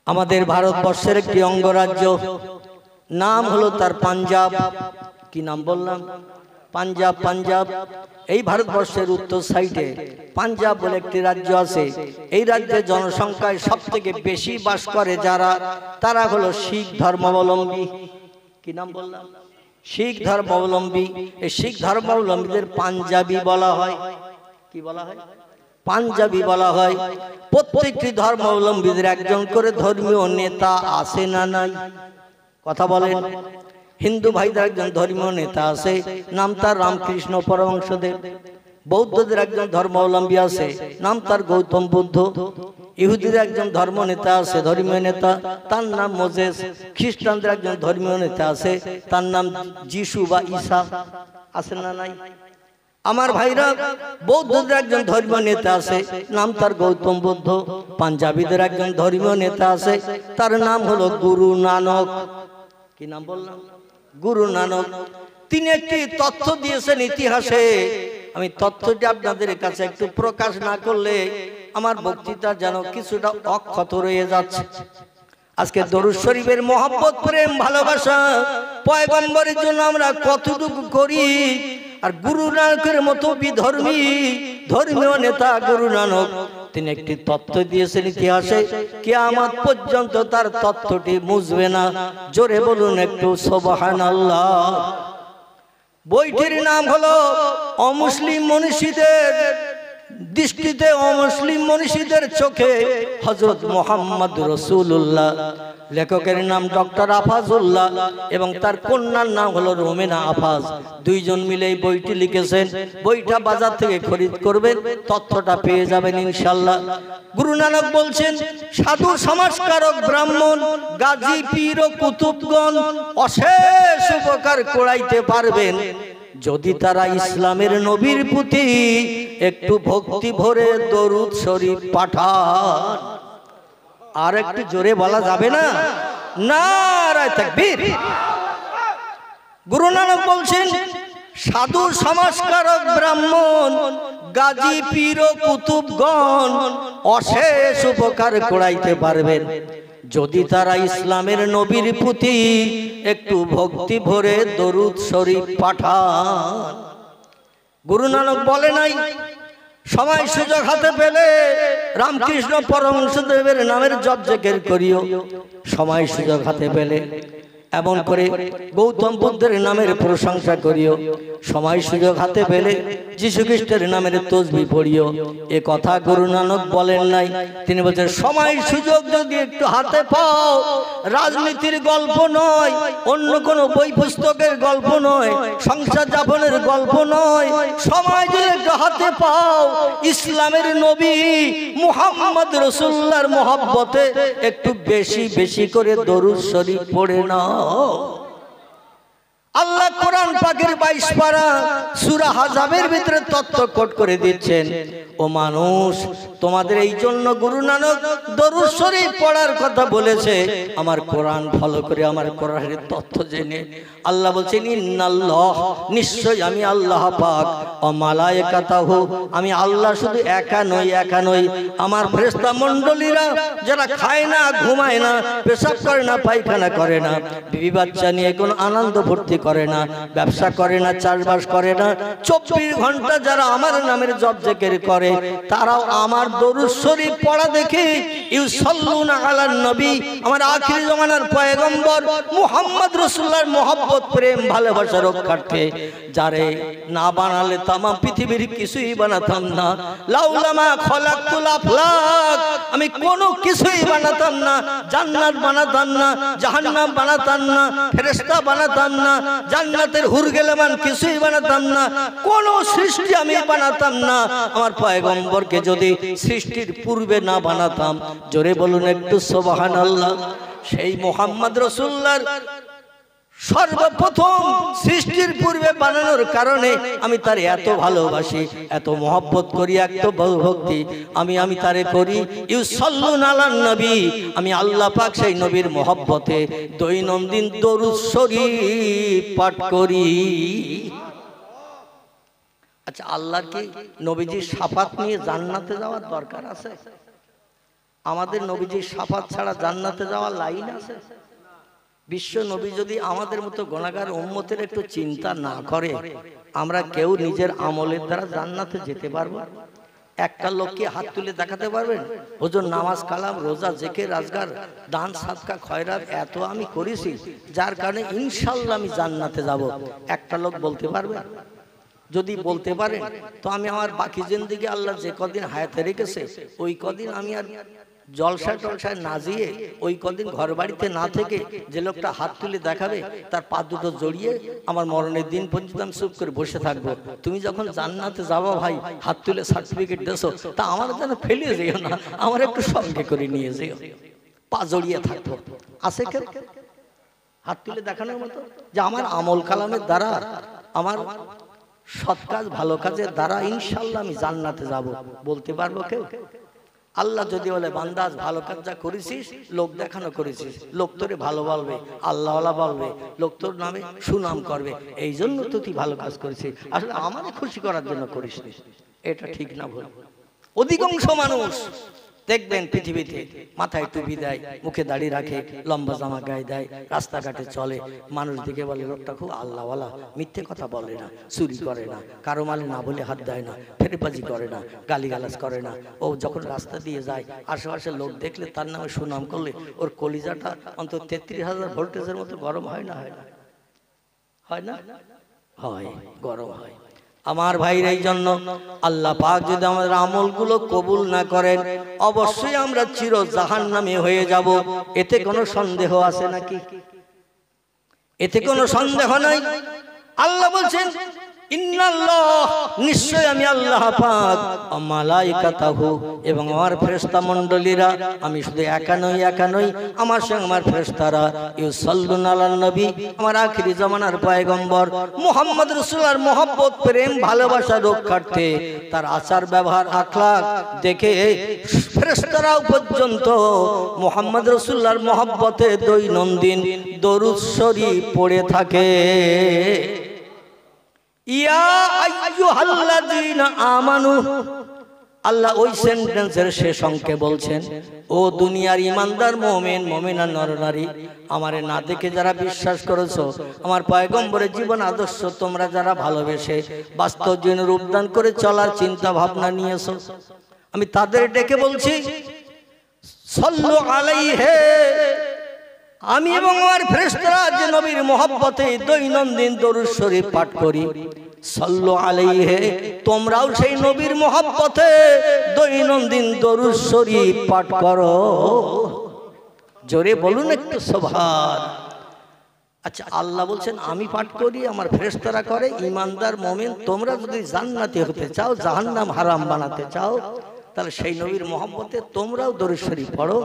আমাদের ভারতবর্ষের একটি অঙ্গরাজ্য, নাম হলো তার পাঞ্জাব। কি নাম বললাম? পাঞ্জাব। পাঞ্জাব এই ভারতবর্ষের উত্তর সাইডে পাঞ্জাব বলে একটি রাজ্য আছে। এই রাজ্যের জনসংখ্যায় সব থেকে বেশি বাস করে যারা, তারা হলো শিখ ধর্মাবলম্বী। কি নাম বললাম? শিখ ধর্মাবলম্বী। এই শিখ ধর্মাবলম্বীদের পাঞ্জাবি বলা হয়। কি বলা হয়? পাঞ্জাবি বলা হয়। প্রত্যেকটি ধর্মাবলম্বীদের একজন করে ধর্মীয় নেতা আছে না নাই? কথা বলেন। হিন্দু ভাইদের একজন ধর্মীয় নেতা আছে, নাম তার রামকৃষ্ণ পরমহংসদেব। বৌদ্ধদের একজন ধর্মাবলম্বী আছে, নাম তার গৌতম বুদ্ধ। ইহুদিদের একজন ধর্ম নেতা আছে, ধর্মীয় নেতা, তার নাম মোজেস। খ্রিস্টানদের একজন ধর্মীয় নেতা আছে, তার নাম যিশু বা ঈসা। আছে না নাই? আমার ভাইরা, বৌদ্ধদের একজন ধর্মীয় নেতা আছে, নাম তার গৌতম বুদ্ধ। পাঞ্জাবিদের একজন ধর্মীয় নেতা আছে, তার নাম হলো গুরু নানক। কি নাম বললাম? গুরু নানক। তিনি একটি তথ্য দিয়েছেন ইতিহাসে। আমি তথ্যটি আপনাদের কাছে একটু প্রকাশ না করলে আমার বক্তৃতা যেন কিছুটা অক্ষত রয়ে যাচ্ছে। আজকে দরুদ শরীফের মহব্বত, প্রেম, ভালোবাসা পয়গম্বরের জন্য আমরা কতটুকু করি। আর গুরু নানকের মতো বিধর্মী ধর্মীয় নেতা গুরু নানক, তিনি একটি তথ্য দিয়েছেন ইতিহাসে, কিয়ামত পর্যন্ত তার তথ্যটি মুছবে না। জোরে বলুন একটু সুবহানাল্লাহ। বইটির নাম হলো অমুসলিম মনীষীদের দৃষ্টিতে, অমুসলিম মনীষীদের চোখে হযরত মুহাম্মদ রাসূলুল্লাহ। লেখকের নাম ডক্টর আফাজউল্লাহ এবং তার কন্যার নাম হলো রোমেনা আফাজ। দুইজন মিলে এই বইটি লিখেছেন। বইটা বাজার থেকে খরিদ করবেন, তথ্যটা পেয়ে যাবেন ইনশাআল্লাহ। গুরু নানক বলছেন, সাধু সমাজকারক ব্রাহ্মণ গাজী পীর ও কুতুবগণ অশেষ উপকার করাইতে পারবেন যদি তারা ইসলামের নবীর প্রতি একটু ভক্তি ভরে দরুদ শরীফ পাঠান। আর একটু জোরে বলা যাবে না? নারায়ে তাকবীর। গুরু নানক বলছেন, সাধু সমাজকারক ব্রাহ্মণ গাজী পীর ও কুতুবগণ অশেষ উপকার করাইতে পারবেন যদি তারা ইসলামের নবীর প্রতি একটু ভক্তি ভরে দরুদ শরীফ পাঠান। গুরু নানক বলে নাই সময় সুযোগ হাতে পেলে রামকৃষ্ণ পরমহংসদেবের নামের জপ জিকির করিও। সময় সুযোগ হাতে পেলে এমন করে গৌতম বুদ্ধের নামের প্রশংসা করিও। সময় সুযোগ হাতে পেলে যীশু খ্রিস্টের নামের তসবিহ পড়িও। এ কথা গুরু নানক বলেন নাই। তিনি বলছেন, সময় সুযোগ যদি একটু হাতে পাও, রাজনীতির গল্প নয়, অন্য কোনো বই পুস্তকের গল্প নয়, সংসার যাপনের গল্প নয়, সময় যদি একটু হাতে পাও, ইসলামের নবী মুহাম্মদ রাসূলুল্লাহর মহব্বতে একটু বেশি বেশি করে দরুদ শরীফ পড়ে নাও। আল্লাহ কোরআন পাকের 22 পারা সূরা হাজাবের ভিতরে তথ্য কোট করে দিচ্ছেন, ও মানুষ, তোমাদের এই জন্য গুরু নানক দরুদ শরীফ পড়ার কথা বলেছে। আমার কোরআন ফলো করে, আমার কোরআনের তথ্য জেনে আল্লাহ বলছেন, ইন্নাল্লাহ, নিশ্চয় আমি আল্লাহ পাক, ও মালায়েকাতাহু, আমি আল্লাহ শুধু একা নই, আমার ফেরেশতা মণ্ডলীরা যারা খায় না, ঘুমায় না, পেশাব করে না, পায়খানা করে না, বিবি বাচ্চা নিয়ে কোনো আনন্দ ফুর্তি করে না, ব্যবসা করে না, চাষবাস করে না, 24 ঘন্টা যারা আমার নামের জপ জিকির করে, তারাও আমার দরুদ শরীফ পড়া দেখে ইউসাল্লুনা আলান নবী, আমার আখির জামানার পয়গম্বর মুহাম্মদ রাসূলুল্লাহর মহব্বত, প্রেম, ভালোবাসা রক্ষার্থে যারে না বানালে তাম পৃথিবীর কিছুই বানাতাম না। লাউলামা খলাকতুল আফলাক, আমি কোনো কিছুই বানাতাম না, জান্নাত বানাতাম না, জাহান্নাম বানাতাম না, ফেরেশতা বানাতাম না, জান্নাতের হুর গেলেমান কিছুই বানাতাম না, কোন সৃষ্টি আমি বানাতাম না আমার পয়গম্বরকে যদি সৃষ্টির পূর্বে না বানাতাম। জোরে বলুন একটু সুবহানাল্লাহ। সেই মুহাম্মদ রাসূলুল্লাহর সর্বপ্রথম সৃষ্টির পূর্বে বানানোর কারণে আমি তার এত ভালোবাসি, এত মহব্বত করি, এত ভক্তি আমি তারে করি। ইউসাল্লুনা আলান নবী, আমি আল্লাহ পাক সেই নবীর মহব্বতে দৈনন্দিন দরুদ শরীফ পাঠ করি। আচ্ছা, আল্লাহ কি নবীজির শাফাত নিয়ে জান্নাতে যাওয়ার দরকার আছে? আমাদের নবীজির শাফাত ছাড়া জান্নাতে যাওয়ার লাইন আছে? বিশ্ব নবী যদি আমাদের মতো গুনাহগার উম্মতের একটু চিন্তা না করে, আমরা কেউ নিজের আমলের দ্বারা জান্নাতে যেতে পারবো? একটা লোককে হাত তুলে দেখাতে পারবেন হুজুর নামাজ কালাম রোজা জিকির আজগার দান সাদকা খয়রাত এত আমি করেছি যার কারণে ইনশাআল্লাহ আমি জান্নাতে যাব? একটা লোক বলতে পারবে? যদি বলতে পারেন তো আমি আমার বাকি জিন্দেগি আল্লাহ যে কদিন হায়াতে রেখেছে ওই কদিন আমি আর জলসা টলসায় না যেয়ে ওই কদিন ঘর বাড়িতে না থেকে যে লোকটা হাত তুলে দেখাবে তার পা দুটো জড়িয়ে আমার মরণের দিন পর্যন্ত আমি চুপ করে বসে থাকবো। তুমি যখন জান্নাতে যাবো ভাই হাত তুলে সার্টিফিকেট দেছো, তা আমার যেন ফেলে যেও না, আমার একটু সঙ্গে করে নিয়ে যেও, পা জড়িয়ে থাকবো। আছে কেউ হাত তুলে দেখানোর মতো যে আমার আমল কালামের দ্বারা আমার সৎ কাজ ভালো কাজের দ্বারা ইনশাআল্লাহ আমি জান্নাতে যাব? বলতে পারবো কেউ? আল্লাহ যদি বলে বান্দা ভালো কাজ যা করেছিস লোক দেখানো করেছিস, লোক তোরে ভালো বলবে, আল্লাহওয়ালা বলবে, লোক তোর নামে সুনাম করবে, এই জন্য তো তুই ভালো কাজ করেছিস, আসলে আমাকে খুশি করার জন্য করিস নি। এটা ঠিক না ভুল? অধিকাংশ মানুষ দেখবেন পৃথিবীতে মাথায় টুপি দেয়, মুখে দাড়ি রাখে, লম্বা জামা গায়ে দেয়, রাস্তাঘাটে চলে, মানুষ দিকে বলে লোকটা খুব আল্লাহওয়ালা, মিথ্যে কথা বলে না, চুরি করে না, কারো মালে না বলে হাত দেয় না, ফেরেবাজি করে না, গালিগালাজ করে না। ও যখন রাস্তা দিয়ে যায় আশেপাশে লোক দেখলে তার নামে সুনাম করলে ওর কলিজাটা অন্তত 33,000 ভোল্টেজের মতো গরম হয় না? হয় না? হয় না? হয়, গরম হয়। আমার ভাইরা, এই জন্য আল্লাহ পাক যদি আমাদের আমলগুলো কবুল না করেন অবশ্যই আমরা চির জাহান্নামী হয়ে যাব। এতে কোনো সন্দেহ আছে নাকি? এতে কোনো সন্দেহ নাই। আল্লাহ বলছেন ইন্নাল্লাহ, নিশ্চয় আমি আল্লাহ পাক, মালাইকাতাহু, এবং আমার ফেরেশতা মণ্ডলীরা, আমি শুধু একা নই, আমার সঙ্গে আমার ফেরেশতারা, ইউসাল্লুনা আলান নবী, আমার আখিরি জামানার পয়গম্বর মুহাম্মদ রাসূলুল্লাহর মহব্বত প্রেম ভালোবাসা রক্ষার্থে তার আচার ব্যবহার আখলাক দেখে ফেরেশতারাও পর্যন্ত মুহাম্মদ রাসূলুল্লাহর মহব্বতে দৈনন্দিন দরুদ শরীফ পড়ে থাকে। ইয়া আইয়ুহাল্লাযীনা আমানু, আল্লাহ ওই সেন্টেন্সের শেষ অংকে বলছেন, ও দুনিয়ার ইমানদার মুমিন মুমিনা নরনারী, আমারে না দেখে যারা বিশ্বাস করেছো, আমার পয়গম্বরের জীবন আদর্শ তোমরা যারা ভালোবেসে বাস্তব জীবনে রূপদান করে চলার চিন্তা ভাবনা নিয়েছো, আমি তাদের ডেকে বলছি সাল্লু আলাইহি, আমি এবং আমার ফেরেশতারা যে নবীর মহব্বতে দৈনন্দিন দরুদ শরীফ পাঠ করি, সাল্লু আলাইহি, তোমরাও সেই নবীর মহব্বতে দৈনন্দিন দরুদ শরীফ পাঠ করো। জোরে বলুন একটু সুবহান। আচ্ছা, আল্লাহ বলছেন আমি পাঠ করি, আমার ফেরেশতারা করে, ইমানদার মুমিন তোমরা যদি জান্নাতি হতে চাও, জাহান্নাম হারাম বানাতে চাও, তাহলে সেই নবীর মহব্বতে তোমরাও দরুদ শরীফ পড়ো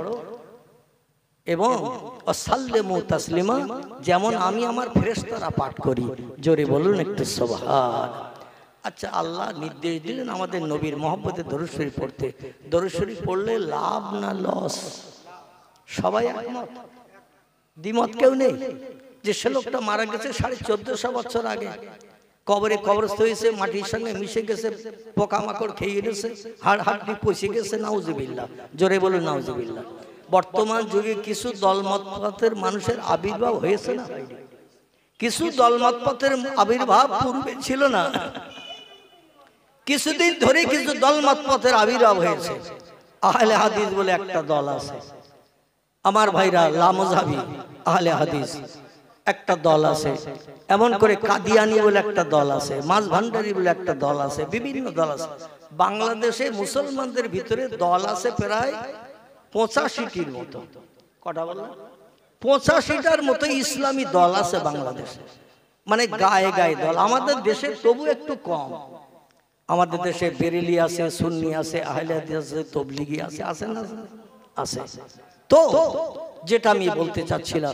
এবং সাল্লিমু তাসলিমা, যেমন আমি আমার ফেরেশতারা পাঠ করি। জোরে বলুন একটু সুবহান। আচ্ছা, আল্লাহ নির্দেশ দিলেন আমাদের নবীর মহব্বতে দরুদ শরীফ পড়তে। দরুদ শরীফ পড়লে লাভ না লস? সবাই একমত, দ্বিমত কেউ নেই। যে সে লোকটা মারা গেছে 1450 বছর আগে, কবরে কবরস্থ হয়েছে, মাটির সঙ্গে মিশে গেছে, পোকামাকড় খেয়ে গেছে, হাড় হাড্ডি পচে গেছে, নাউজুবিল্লাহ। জোরে বলুন নাউজুবিল্লাহ। বর্তমান যুগে কিছু দলমতপথের মানুষের আবির্ভাব হয়েছে না? কিছু দলমতপথের আবির্ভাব পূর্বে ছিল না, কিছুদিন ধরে কিছু দলমতপথের আবির্ভাব হয়েছে। আহলে হাদিস বলে একটা দল আছে, আমার ভাইরা, লামজাবি আহলে হাদিস একটা দল আছে, এমন করে কাদিয়ানি বলে একটা দল আছে, মাঝ ভান্ডারি বলে একটা দল আছে, বিভিন্ন দল আছে। বাংলাদেশে মুসলমানদের ভিতরে দল আছে প্রায় 85টির মতো। কটা বললাম? 85টার মতো ইসলামী দল আছে বাংলাদেশে, মানে গায়ে গায়ে দল। আমাদের দেশে তবু একটু কম। আমাদের দেশে বেরেলি আছে, সুন্নি আছে, আহলে হাদিস আছে, তবলিগি আছে, আছে না? আছে। তো যেটা আমি বলতে চাচ্ছিলাম,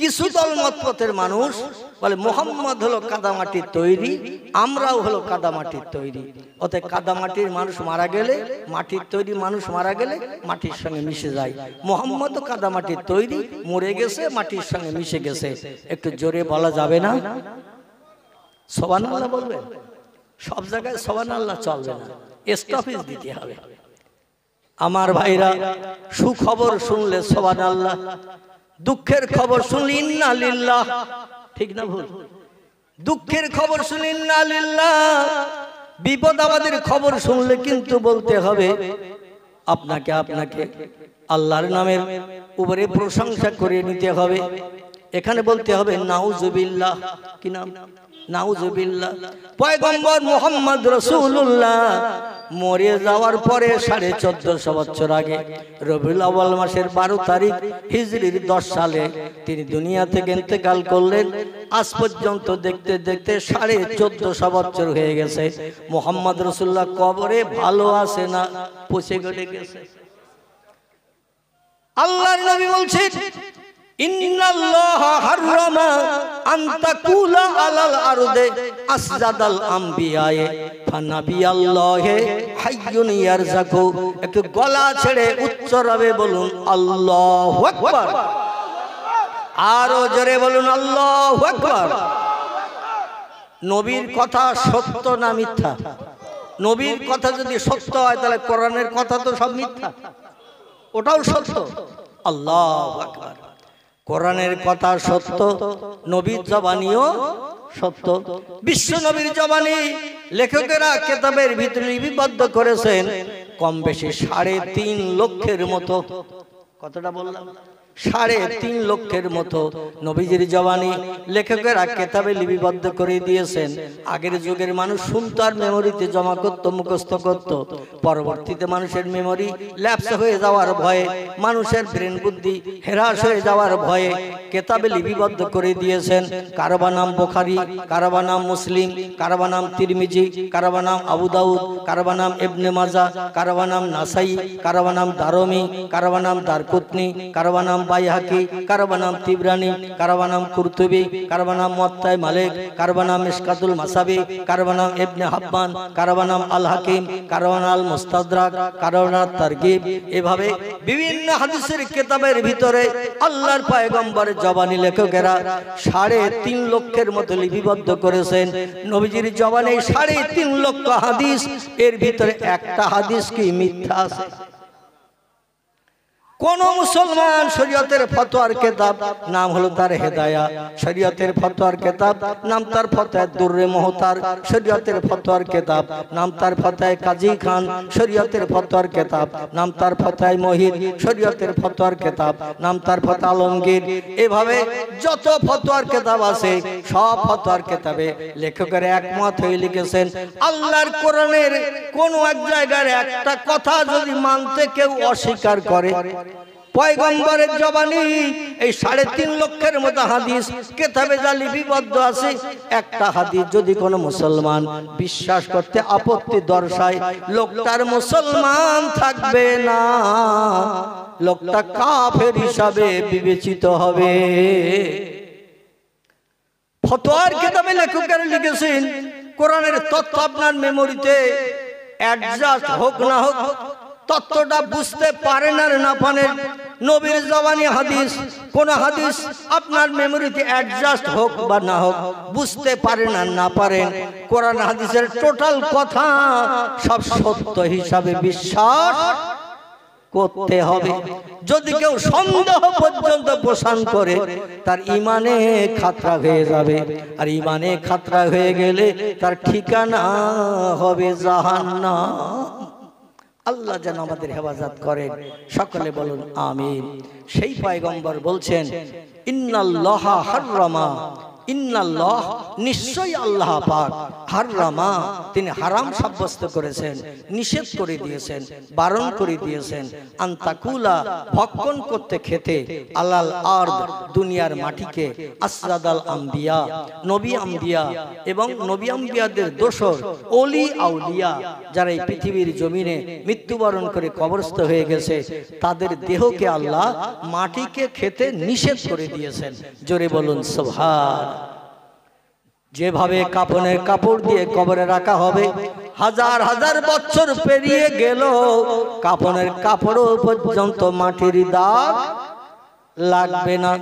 কিছু দলমতপথের মানুষ বলে মুহাম্মদ হলো কাদামাটির তৈরি, আমরাও হলো কাদামাটির তৈরি। অতএব কাদামাটির মানুষ মারা গেলে, মাটির তৈরি মানুষ মারা গেলে মাটির সঙ্গে মিশে যায়। মুহাম্মদও কাদামাটির তৈরি, মরে গেছে, মাটির সঙ্গে মিশে গেছে। একটু জোরে বলা যাবে না? সুবহানাল্লাহ বলবেন? সব জায়গায় সুবহানাল্লাহ চলবে না, স্টপেজ দিতে হবে। আমার ভাইরা, সুখবর শুনলে সুবহানাল্লাহ, দুঃখের খবর শুনলে ইন্না লিল্লাহ, ঠিক না ভুল? দুঃখের খবর শুনলে ইন্না লিল্লাহ, বিপদ আমাদের খবর শুনলে কিন্তু বলতে হবে আপনাকে আল্লাহর নামের উপরে প্রশংসা করে নিতে হবে। এখানে বলতে হবে নাউজুবিল্লাহ। কি নাম? নাউজুবিল্লাহ। পয়গম্বর মুহাম্মদ রাসূলুল্লাহ মরে যাওয়ার পরে 1450 বছর আগে রবিউল আউয়াল মাসের 12 তারিখ হিজরির 10 সালে তিনি দুনিয়া থেকে ইন্তেকাল করলেন। আজ পর্যন্ত দেখতে দেখতে 1450 বছর হয়ে গেছে। মুহাম্মদ রাসূলুল্লাহ কবরে ভালো আছে না পচে গলে গেছে? আল্লাহর নবী বলছেন, ইন্নাল্লাহা হাররামা আন তাকুলা আলাল আরদে আসজাদাল আমবিয়ায়ে ফানাবিয়াল্লাহি হাইয়ুন ইয়ারযাকু। একটু গলা ছেড়ে উচ্চ রবে বলুন আল্লাহু আকবার। আরো জোরে বলুন আল্লাহু আকবার। নবীর কথা সত্য না মিথ্যা? নবীর কথা যদি সত্য হয় তাহলে কোরআনের কথা তো সব মিথ্যা, ওটাও সত্য। আল্লাহু আকবার। কোরআনের কথা সত্য, নবীর জবানিও সত্য। বিশ্ব নবীর জবানি লেখকেরা কিতাবের ভিতরে লিপিবদ্ধ করেছেন কম বেশি 3.5 লক্ষের মতো। কতটা বললাম? 3.5 লক্ষের মতো নবীজির জবানি লেখকেরা কিতাবে লিপিবদ্ধ করে দিয়েছেন। আগের যুগের মানুষ শুনতো আর মেমোরিতে জমা করত, মুখস্থ করত। পরবর্তীতে মানুষের মেমোরি ল্যাপস হয়ে যাওয়ার ভয়ে, মানুষের ব্রেন বুদ্ধি হ্রাস হয়ে যাওয়ার ভয়ে কিতাবে লিপিবদ্ধ করে দিয়েছেন। কারবা নাম বুখারী, কারবা নাম মুসলিম, কারবা নাম তিরমিজি, কারবা নাম আবু দাউদ, কারবা নাম ইবনে মাজাহ, কারবা নাম নাসাই, কারবা নাম দারমি, কারবা নাম দারকুতনি, কারবা নাম বাইহাকি, কারবা নাম তিবরানি, কারবা নাম কুরতুবি, কারবা নাম মুওয়াত্তা মালিক, কারবা নাম মিশকাতুল মাসাবি, কারবা নাম ইবনে হাব্বান, কারবা নাম আল হাকিম, কারবা নাম মুস্তাদরাক, কারবা নাম তারগিব। এভাবে বিভিন্ন হাদিসের কিতাবের ভিতরে আল্লাহর পয়গম্বরের জবানি লেখকেরা 3.5 লক্ষের মতো লিপিবদ্ধ করেছেন। নবীজির জবানে 3.5 লক্ষ হাদিস, এর ভিতরে একটা হাদিস কি মিথ্যা আছে? কোন মুসলমান শরীয়তের ফতোয়ার কিতাব নাম হলো তার হেদায়া, শরীয়তের ফতোয়ার কিতাব নাম তার ফতোয়া দুররে মুহতার, শরীয়তের ফতোয়ার কিতাব নাম তার ফতোয়া কাজী খান, শরীয়তের ফতোয়ার কিতাব নাম তার ফতোয়া মহিদ, শরীয়তের ফতোয়ার কিতাব নাম তার ফতোয়া আলমগীর। এভাবে যত ফতোয়ার কিতাব আছে সব ফতোয়ার কিতাবে লেখকেরা একমত হয়ে লিখেছেন আল্লাহর কোরআনের কোন এক জায়গায় একটা কথা যদি মানতে কেউ অস্বীকার করে, পয়গম্বরের জবানি এই 3.5 লক্ষের মতো হাদিস কিতাবে যা লিপিবদ্ধ আছে, একটা হাদিস যদি কোনো মুসলমান বিশ্বাস করতে আপত্তি দর্শায়, লোকটার মুসলমান থাকবে না, লোকটা কাফের হিসাবে বিবেচিত হবে। ফতোয়ার কিতাবে লেখকেরা লিখেছেন কোরআনের তথ্য আপনার মেমোরিতে অ্যাডজাস্ট হোক না হোক, তত্ত্বটা বুঝতে পারেন আর না পারেন, নবীর জবানি হাদিস কোন হাদিস আপনার মেমোরিতে অ্যাডজাস্ট হোক বা না হোক, বুঝতে পারেন আর না পারেন, কোরআন হাদিসের টোটাল কথা সব সত্য হিসাবে বিশ্বাস করতে হবে। যদি কেউ সন্দেহ পর্যন্ত পোষণ করে তার ইমানে খাতরা হয়ে যাবে, আর ইমানে খাতরা হয়ে গেলে তার ঠিকানা হবে জাহান্নাম। আল্লাহ যেন আমাদের হেফাজত করেন, সকলে বলুন আমিন। সেই পয়গম্বর বলছেন ইন্নাল্লাহা হাররামা, ইন্নাল্লাহ নিশ্চয়ই আল্লাহ পাক, হাররামা তিনি হারাম সাব্যস্ত করেছেন, নিষেধ করে দিয়েছেন, বারণ করে দিয়েছেন, আনতাকুলা ভক্ষণ করতে খেতে, আলাল আরদ দুনিয়ার মাটিকে, আসরাদাল আম্বিয়া নবী আম্বিয়া এবং নবী আম্বিয়াদের দোসর ওলি আউলিয়া যারা এই পৃথিবীর জমিনে মৃত্যুবরণ করে কবরস্থ হয়ে গেছে, তাদের দেহকে আল্লাহ মাটিকে খেতে নিষেধ করে দিয়েছেন। জোরে বলুন সুবহান। যেভাবে কাফনের কাপড় দিয়ে কবরে রাখা হবে, হাজার হাজার বছর পেরিয়ে গেল কাফনের কাপড় পর্যন্ত মাটির দাগ লাগবে না।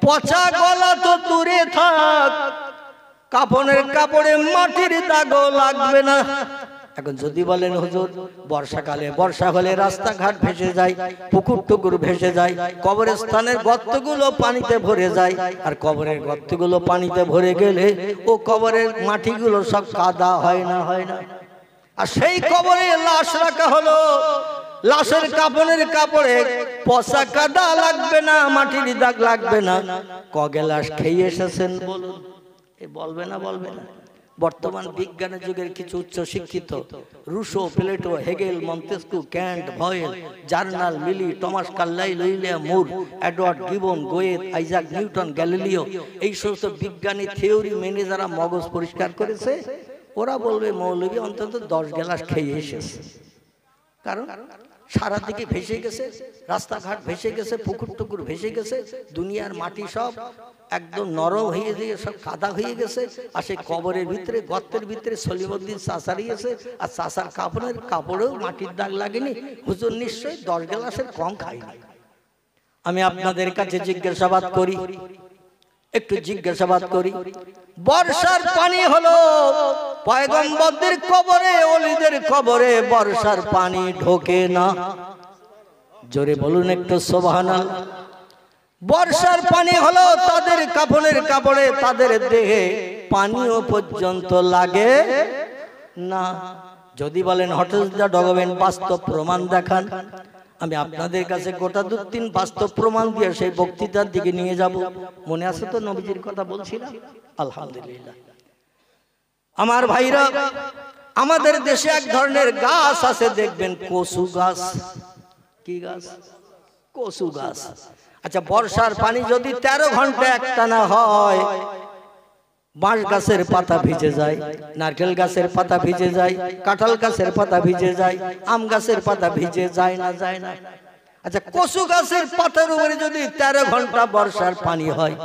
পচা গলা তো দূরে থাক, কাফনের কাপড়ে মাটির দাগও লাগবে না। এখন যদি বলেন হুজুর বর্ষাকালে বর্ষা হলে রাস্তাঘাট ভেসে যায়, পুকুর টুকুর ভেসে যায়, কবরস্থানের গর্তগুলো পানিতে ভরে যায়, আর কবরের গর্তগুলো পানিতে ভরে গেলে ও কবরের মাটিগুলো সব কাদা হয় না? হয় না? আর সেই কবরে লাশ রাখা হলো, লাশের কাপড়ের কাপড়ে পচা কাদা লাগবে না, মাটির দাগ লাগবে না। ক গ্লাস খেয়ে এসেছেন বলুন? এ বলবে না? বলবে না? বর্তমান বিজ্ঞানের যুগের কিছু উচ্চ শিক্ষিত Rousseau, Plato, Hegel, Montesquieu, Kant, ভয়েল, জার্নাল, মিলি, Thomas Carlyle, William Moore, Edward Gibbon, Goethe, Isaac Newton, Galileo, এই সমস্ত বিজ্ঞানী থিওরি মেনে যারা মগজ পরিষ্কার করেছে, ওরা বলবে মৌলবী অন্তত 10 গ্লাস খেয়ে এসেছে। কারণ সারা দিকে ভেসে গেছে, রাস্তাঘাট ভেসে গেছে, পুকুর টুকুর ভেসে গেছে, দুনিয়ার মাটি সব একদম নরম হয়ে গিয়ে সব কাদা হয়ে গেছে। আর সেই কবরের ভিতরে, গর্তের ভিতরে সলিমুদ্দিন চাচারিয়েছে, আর চাচার কাপড়ের কাপড়েও মাটির দাগ লাগেনি। হুজুর নিশ্চয়ই 10 গ্লাসের কম খাইনি। আমি আপনাদের কাছে জিজ্ঞাসাবাদ করি, একটু জিজ্ঞাসাবাদ করি, বর্ষার পানি হলো পয়গম্বরদের কবরে, ওলিদের কবরে বর্ষার পানি ঢোকে না? জোরে বলুন একটু সুবহানাল্লাহ। বর্ষার পানি হলো তাদের কাফনের কাপড়ে, তাদের দেহে পানিও পর্যন্ত লাগে না। যদি বলেন হঠাৎ ডকুমেন্ট বাস্তব প্রমাণ দেখান, আমি আপনাদের কাছে গোটা 2-3 বাস্তব প্রমাণ দিয়ে সেই বক্তৃতার দিকে নিয়ে যাব। মনে আছে তো নবীজির কথা বলছিলাম? আলহামদুলিল্লাহ। আমার ভাইরা, আমাদের দেশে এক ধরনের গাছ আছে, দেখবেন কচু গাছ। কি গাছ? কচু গাছ। আচ্ছা, বর্ষার পানি যদি 13 ঘন্টা একটানা হয়, বাঁশ গাছের পাতা ভিজে যায়, নারকেল গাছের পাতা ভিজে যায়, কাঁঠাল গাছের পাতা ভিজে যায়, আম গাছের পাতা ভিজে যায় না? যায় না? আচ্ছা, কচু গাছের পাতার উপরে যদি 13 ঘন্টা বর্ষার পানি হয়,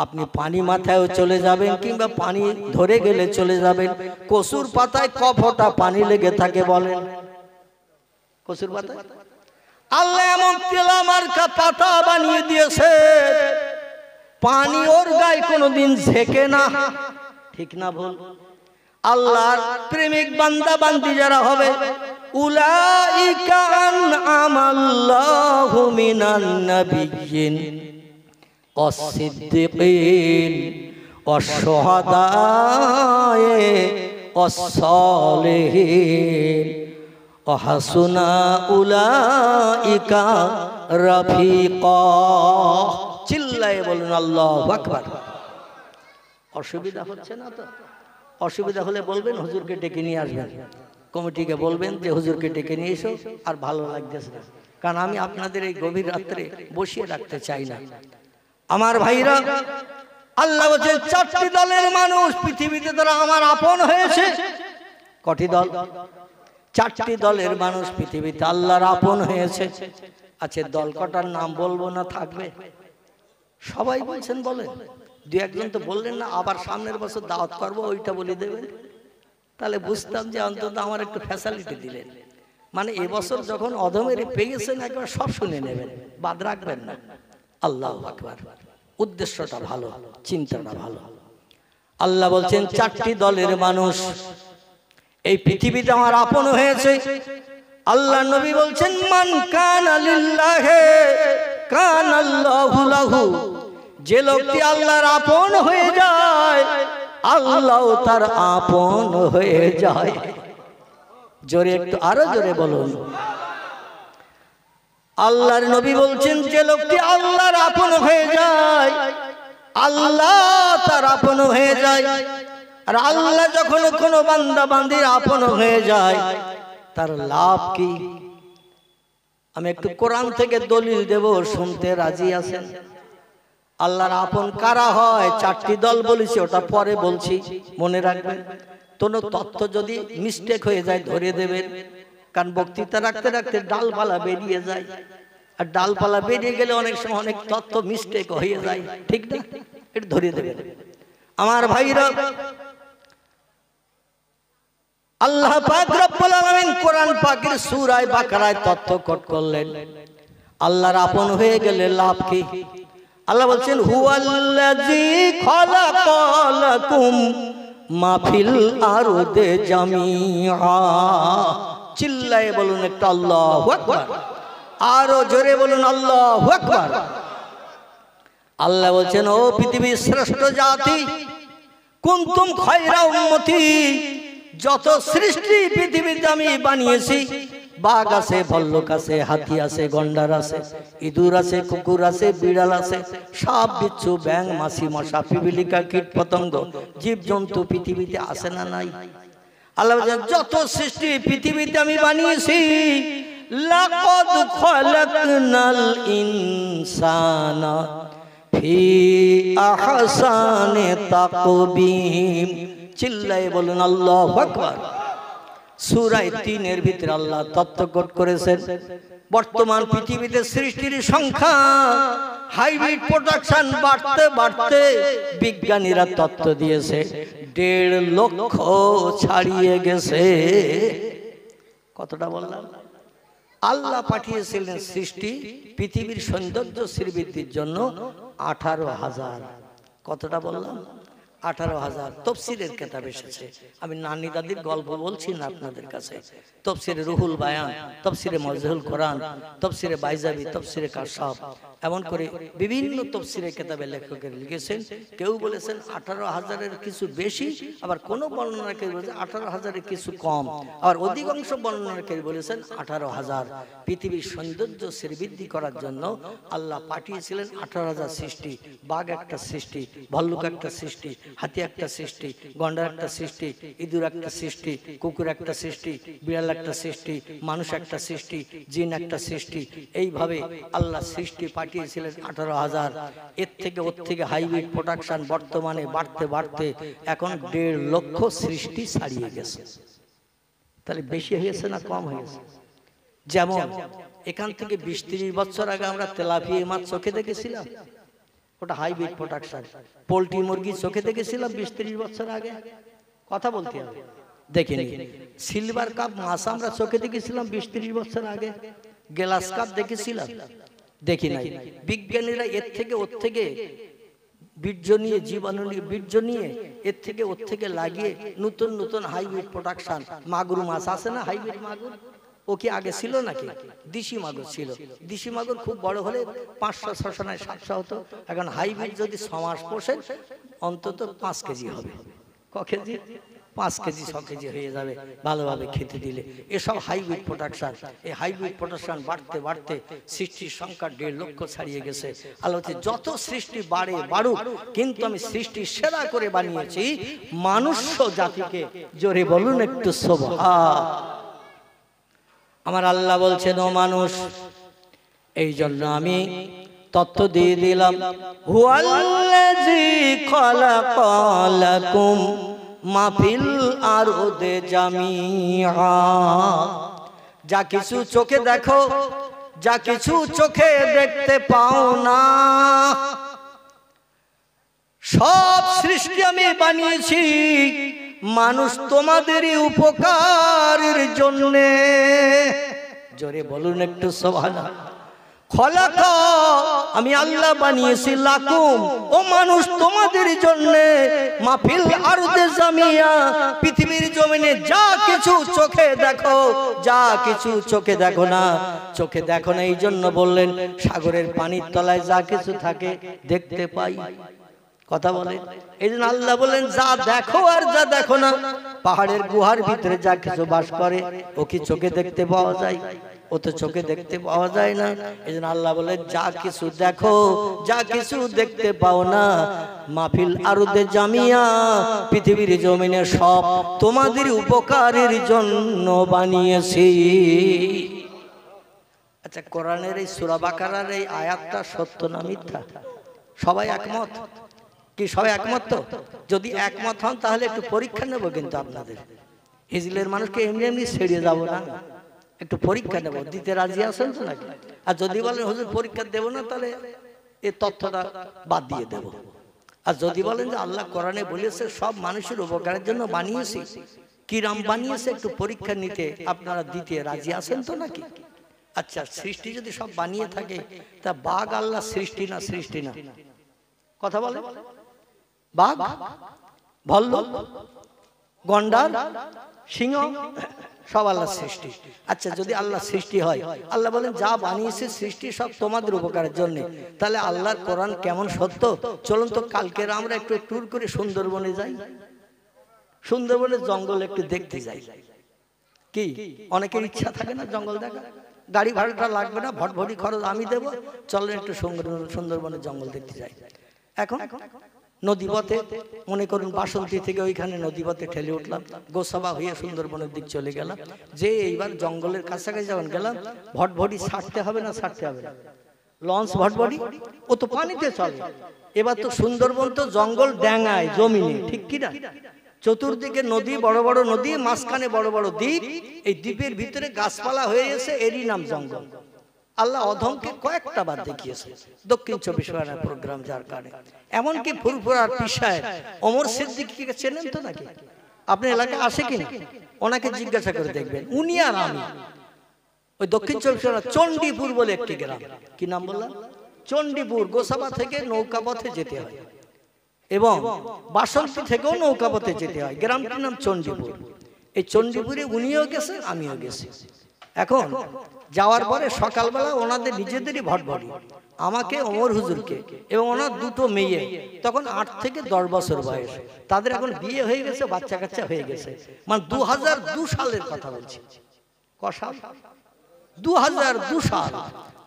আপনি পানি মাথায়ও চলে যাবেন, কিংবা পানি ধরে গেলে চলে যাবেন। কচুর পাতায় ক ফোঁটা পানি লেগে থাকে বলেন? কচুর পাতায় আল্লাহ এমন তেলা মার্কা পাতা বানিয়ে দিয়েছে, পানি ওর গায়ে কোনোদিন ঝেঁকে না। ঠিক না ভুল? আল্লাহর প্রেমিক বান্দা বান্দি যারা হবে, উলাইকা আনআমাল্লাহু মিনান নাবিয়্যিন ওয়াস-সিদ্দীকিন ওয়াশ-শুহাদায়ে ওয়াস-সালিহিন ওয়া হাসুনা উলাইকা রাফিকা। চিল্লায়ে বলুন আল্লাহু আকবার। অসুবিধা হচ্ছে না তো? অসুবিধা হলে বলবেন, হুজুরকে ডেকে নিয়ে আসবেন। কমিটিকে বলবেন যে হুজুরকে ডেকে নিয়ে এসো, আর ভালো লাগতেছে না, কারণ আমি আপনাদের এই গভীর রাত্রে বসিয়ে রাখতে চাই না। আমার ভাইরা, আল্লাহ বলছেন 4টি দলের মানুষ পৃথিবীতে তারা আমার আপন হয়েছে। কটি দল? 4টি দলের মানুষ পৃথিবীতে আল্লাহর আপন হয়েছে। আচ্ছা, দল কটার নাম বলবো না থাকবে? সবাই বলছেন, বলেন। 2-1 তো বললেন না, আবার সামনের বছর দাওয়াত করবো, ওইটা বলে দেবেন, তাহলে বুঝতাম যে অন্তত আমার একটু ফ্যাসিলিটি দিলেন। মানে এবছর যখন অধমের পেয়েছেন, একবার সব শুনে নেবেন, বাদ রাখবেন না। আল্লাহু আকবার। উদ্দেশ্যটা ভালো, চিন্তাটা ভালো। আল্লাহ বলছেন 4টি দলের মানুষ এই পৃথিবীতে আমার আপন হয়েছে। আল্লাহ নবী বলছেন, মান কানা লিল্লাহি কানাল্লাহু লাহু। যে লোকটি আল্লাহর আপন হয়ে যায়, আল্লাহ তার আপন হয়ে যায়। জোরে একটু আরো জোরে বলুন। আল্লাহর নবী বলছেন, যে লোকটি আল্লাহর আপন হয়ে যায়, আল্লাহ তার আপন হয়ে যায়। আর আল্লাহ যখন কোনো বান্দা বান্দির আপন হয়ে যায়, তার লাভ কি? আমি একটু কোরআন থেকে দলিল দেব, শুনতে রাজি আছেন? আল্লাহর আপন কারা হয়? 4টি দল বলেছি, ওটা পরে বলছি, মনে রাখবেন। কোনো তথ্য যদি মিস্টেক হয়ে যায় ধরে দেবেন, কারণ বক্তৃতা রাখতে রাখতে ডালপালা বেরিয়ে যায়, আর ডালপালা বেরিয়ে গেলে অনেক সময় অনেক তথ্য মিস্টেক হয়ে যায়, ঠিক না? এটা ধরে দেবেন। আমার ভাইরা, আল্লাহ পাক রব্বুল আলামিন কোরআন পাকের সূরা বাকারায় তথ্য কোট করলেন, আল্লাহর আপন হয়ে গেলে লাভ কি? আল্লাহ বলছেন, হুয়াল্লাযী খালাকালাকুম মাহফিল আরদে জামিআ। চিল্লায়ে বলুন একটা আল্লাহু আকবার, আরো জোরে বলুন আল্লাহু আকবার। আল্লাহ বলছেন, ও পৃথিবীর শ্রেষ্ঠ জাতি, কুনতুম খায়রা উম্মতি, যত সৃষ্টি পৃথিবীতে আমি বানিয়েছি, বাঘ আছে, ভল্লুক আছে, হাতি আছে, গন্ডার আছে, ইঁদুর আছে, কুকুর আছে, বিড়াল আছে, সাপ, বিচ্ছু, ব্যাঙ, মাছি, মশা, পিপিলিকা, কীট পতঙ্গ, জীবজন্তু পৃথিবীতে আছে না নাই? আল্লাহ বলেন, যত সৃষ্টি পৃথিবীতে আমি বানিয়েছি, লাকাদ খালাকনাল ইনসানা ফি আহসানি তাকবীম। চিল্লায়ে বলুন আল্লাহু আকবার। সূরা ৩ এর ভিতরে আল্লাহ তত্ত্বকট করেছেন, বর্তমান পৃথিবীতে সৃষ্টির সংখ্যা হাইব্রিড প্রোডাকশন বাড়তে বাড়তে বিজ্ঞানীরা তত্ত্ব দিয়েছে ১.৫ লক্ষ ছাড়িয়ে গেছে। কতটা বললাম? আল্লাহ পাঠিয়েছিলেন সৃষ্টি পৃথিবীর সৌন্দর্য শ্রীবৃদ্ধির জন্য ১৮,০০০। কতটা বললাম? ১৮,০০০। তফসিরের কিতাব এসেছে, আমি নানি দাদির গল্প বলছি না আপনাদের কাছে। তফসিরে রুহুল বায়ান, তফসিরে মজহুল কোরআন, তফসিরে বাইজাবি, তফসিরে কাশাফ, এমন করে বিভিন্ন তফসিরের কিতাবে লেখকের লিখেছেন। কেউ বলেছেন ১৮,০০০-এর কিছু বেশি, আবার কোনো বর্ণনাকারী বলেছেন ১৮,০০০-এর কিছু কম, আবার অধিকাংশ বর্ণনাকারী বলেছেন ১৮,০০০। পৃথিবীর সৌন্দর্য শ্রীবৃদ্ধি করার জন্য আল্লাহ পাঠিয়েছিলেন ১৮,০০০ সৃষ্টি। বাঘ একটা সৃষ্টি, ভল্লুক একটা সৃষ্টি, হাতি একটা সৃষ্টি, গন্ডার একটা সৃষ্টি, ইঁদুর একটা সৃষ্টি, কুকুর একটা সৃষ্টি, বিড়াল একটা সৃষ্টি, মানুষ একটা সৃষ্টি, জিন একটা সৃষ্টি। এইভাবে আল্লাহ সৃষ্টি পাঠিয়েছিলেন ১৮,০০০। এর থেকে ওর থেকে হাইব্রিড প্রোডাকশন বর্তমানে বাড়তে বাড়তে এখন ১.৫ লক্ষ সৃষ্টি ছাড়িয়ে গেছে। তাহলে বেশি হয়েছে না কম হয়েছে? যেমন এখান থেকে ২০-৩০ বছর আগে আমরা তেলাপিয়া মাছ চোখে দেখেছিলাম, ওটা হাইব্রিড প্রোডাকশন। পোল্ট্রি মুরগি চোখে দেখেছিলাম ২০-৩০ বছর আগে, কথা বলতে হবে, দেখিনি। সিলভার কাপ মাছ আমরা চোখে দেখেছিলাম ২০-৩০ বছর আগে, গ্লাস কাপ দেখেছিলাম, দেখি নাই। বিজ্ঞানীরা এর থেকে ওর থেকে বীর্য নিয়ে, জীবাণু নিয়ে, বীর্য নিয়ে এর থেকে ওর থেকে লাগিয়ে নতুন নতুন হাইব্রিড প্রোডাকশন। মাগুর মাছ আছে না, হাইব্রিড মাগুর, ও কি আগে ছিল নাকি? দেশি মাগুর ছিল। দেশি মাগুর খুব বড় হলে ৫০০, ৬০০ নয় ৭০০ হতো। এখন হাইব্রিড যদি ৬ মাস পোষে অন্তত ৫ কেজি হবে। ক কেজি? ৫ কেজি ৬ কেজি হয়ে যাবে ভালোভাবে খেতে দিলে। এসব হাইব্রিড প্রোডাকশন। এই হাইব্রিড প্রোডাকশন বাড়তে বাড়তে সৃষ্টির সংখ্যা ১.৫ লক্ষ ছাড়িয়ে গেছে। আলোতে যত সৃষ্টি বাড়ে বাড়ুক, কিন্তু আমি সৃষ্টি সেরা করে বানিয়েছি মনুষ্য জাতিকে। জোরে বলুন একটু সুবহান। আমার আল্লাহ বলছেন, ও মানুষ, এই জন্য আমি তত্ত্ব দিয়ে দিলাম, হুয়াল্লাযী খালাকালাকুম মা ফিল আরদে জামিআ। যা কিছু চোখে দেখো, যা কিছু চোখে দেখতে পাও না, সব সৃষ্টি আমি বানিয়েছি মানুষ তোমাদেরই উপকারের জন্য। জোরে বলুন একটু সুবহানাল্লাহ। খলাকা, আমি আল্লাহ বানিয়েছি, লাকুম, ও মানুষ তোমাদের জন্য, মাহফিল আরদে জামিয়া, পৃথিবীর জমিনে যা কিছু চোখে দেখো, যা কিছু চোখে দেখো না। চোখে দেখো না এই জন্য বললেন, সাগরের পানির তলায় যা কিছু থাকে দেখতে পাই, কথা বলে। এই জন্য আল্লাহ বলেন, যা দেখো আর যা দেখো না। পাহাড়ের গুহার ভিতরে যা কিছু বাস করে, ও কি চোখে দেখতে পাওয়া যায়? ও তো চোখে দেখতে পাওয়া যায় না। এই জন্য আল্লাহ বলে, যা কিছু দেখো, যা কিছু দেখতে পাও না, মাহফিল আরদে জামিয়া, পৃথিবীর জমিনে সব তোমাদের উপকারের জন্য বানিয়েছি। আচ্ছা, কোরআনের এই সূরা বাকারার এই আয়াতটা সত্য না মিথ্যা? সবাই একমত কি? সবাই একমত তো? যদি একমত হন তাহলে একটু পরীক্ষা নেব কিন্তু আপনাদের। হিজলের মানুষকে এমনি এমনি ছেড়ে যাব না, একটু পরীক্ষা নেব। দিতে রাজি আছেন তো নাকি? আর যদি বলেন হুজুর পরীক্ষা দেব না, তাহলে এই তথ্যটা বাদ দিয়ে দেব। আর যদি বলেন যে আল্লাহ কোরআনে বলেছে সব মানুষের উপকারের জন্য বানিয়েছি, কিরাম বানিয়েছে, একটু পরীক্ষা নিতে আপনারা দিতে রাজি আছেন তো নাকি? আচ্ছা, সৃষ্টি যদি সব বানিয়ে থাকে, তা বাঘ আল্লাহ সৃষ্টি না? সৃষ্টি না? কথা বলে। বাঘ, ভল্লুক, গন্ডার, সিংহ, সব আল্লাহর সৃষ্টি। আচ্ছা, যদি আল্লাহর সৃষ্টি হয়, আল্লাহ বলেন যা বানিয়েছে সৃষ্টি সব তোমাদের উপকারের জন্য, তাহলে আল্লাহর কোরআন কেমন সত্য। চলুন তো কালকে আমরা একটু ট্যুর করে সুন্দরবনে যাই, সুন্দরবনের জঙ্গল একটু দেখতে যাই। কি অনেকের ইচ্ছা থাকে না জঙ্গল দেখা? গাড়ি ভাড়াটা লাগবে না, ভটভটি খরচ আমি দেবো, চলেন একটু সুন্দরবনের জঙ্গল দেখতে যাই। এখন নদীপথে মনে করুন বাসন্তী থেকে ওইখানে নদীপথে ঠেলে উঠলাম, গোসাবা হয়ে সুন্দরবনের দিক চলে গেলাম। যে এইবার জঙ্গলের কাছাকাছি যখন গেলাম, ভটভটি ছাড়তে হবে না ছাড়তে হবে না, লঞ্চ ভটভটি ও তো পানিতে চলে। এবার তো সুন্দরবন তো জঙ্গল ড্যাঙায় জমিনে, ঠিক কিনা? চতুর্দিকে নদী, বড় বড় নদী, মাঝখানে বড় বড় দ্বীপ, এই দ্বীপের ভিতরে গাছপালা হয়ে গেছে, এরই নাম জঙ্গল। আল্লাহ অধমকে কয়েকটা বার দেখিয়েছে দক্ষিণ 24 পরগনার প্রোগ্রাম, যার কারণে এমনকি ফুরফুরার পিসায় ওমর সিদ্দিকীকে চেনেন তো নাকি? আপনি এলাকায় আসে কিনা ওনাকে জিজ্ঞাসা করে দেখবেন। উনি আর আমি ওই দক্ষিণ 24 পরগনার চণ্ডীপুর বলে একটি গ্রাম, কি নাম বললাম? চণ্ডীপুর। গোসাবা থেকে নৌকা পথে যেতে হয় এবং বাসন্তী থেকেও নৌকা পথে যেতে হয়। গ্রামটির নাম চণ্ডীপুর। এই চণ্ডীপুরে উনিও গেছে, আমিও গেছি। এখন যাওয়ার পরে সকালবেলা ওনাদের নিজেদেরই ভটভটি, আমাকে, ওমর হুজুরকে এবং ওনার দুটো মেয়ে, তখন 8 থেকে 10 বছর বয়স। তাদের এখন বিয়ে হয়ে গেছে, বাচ্চা কাচ্চা হয়ে গেছে। মানে 2002 সালের কথা বলছি। ক সাল? 2002 সাল।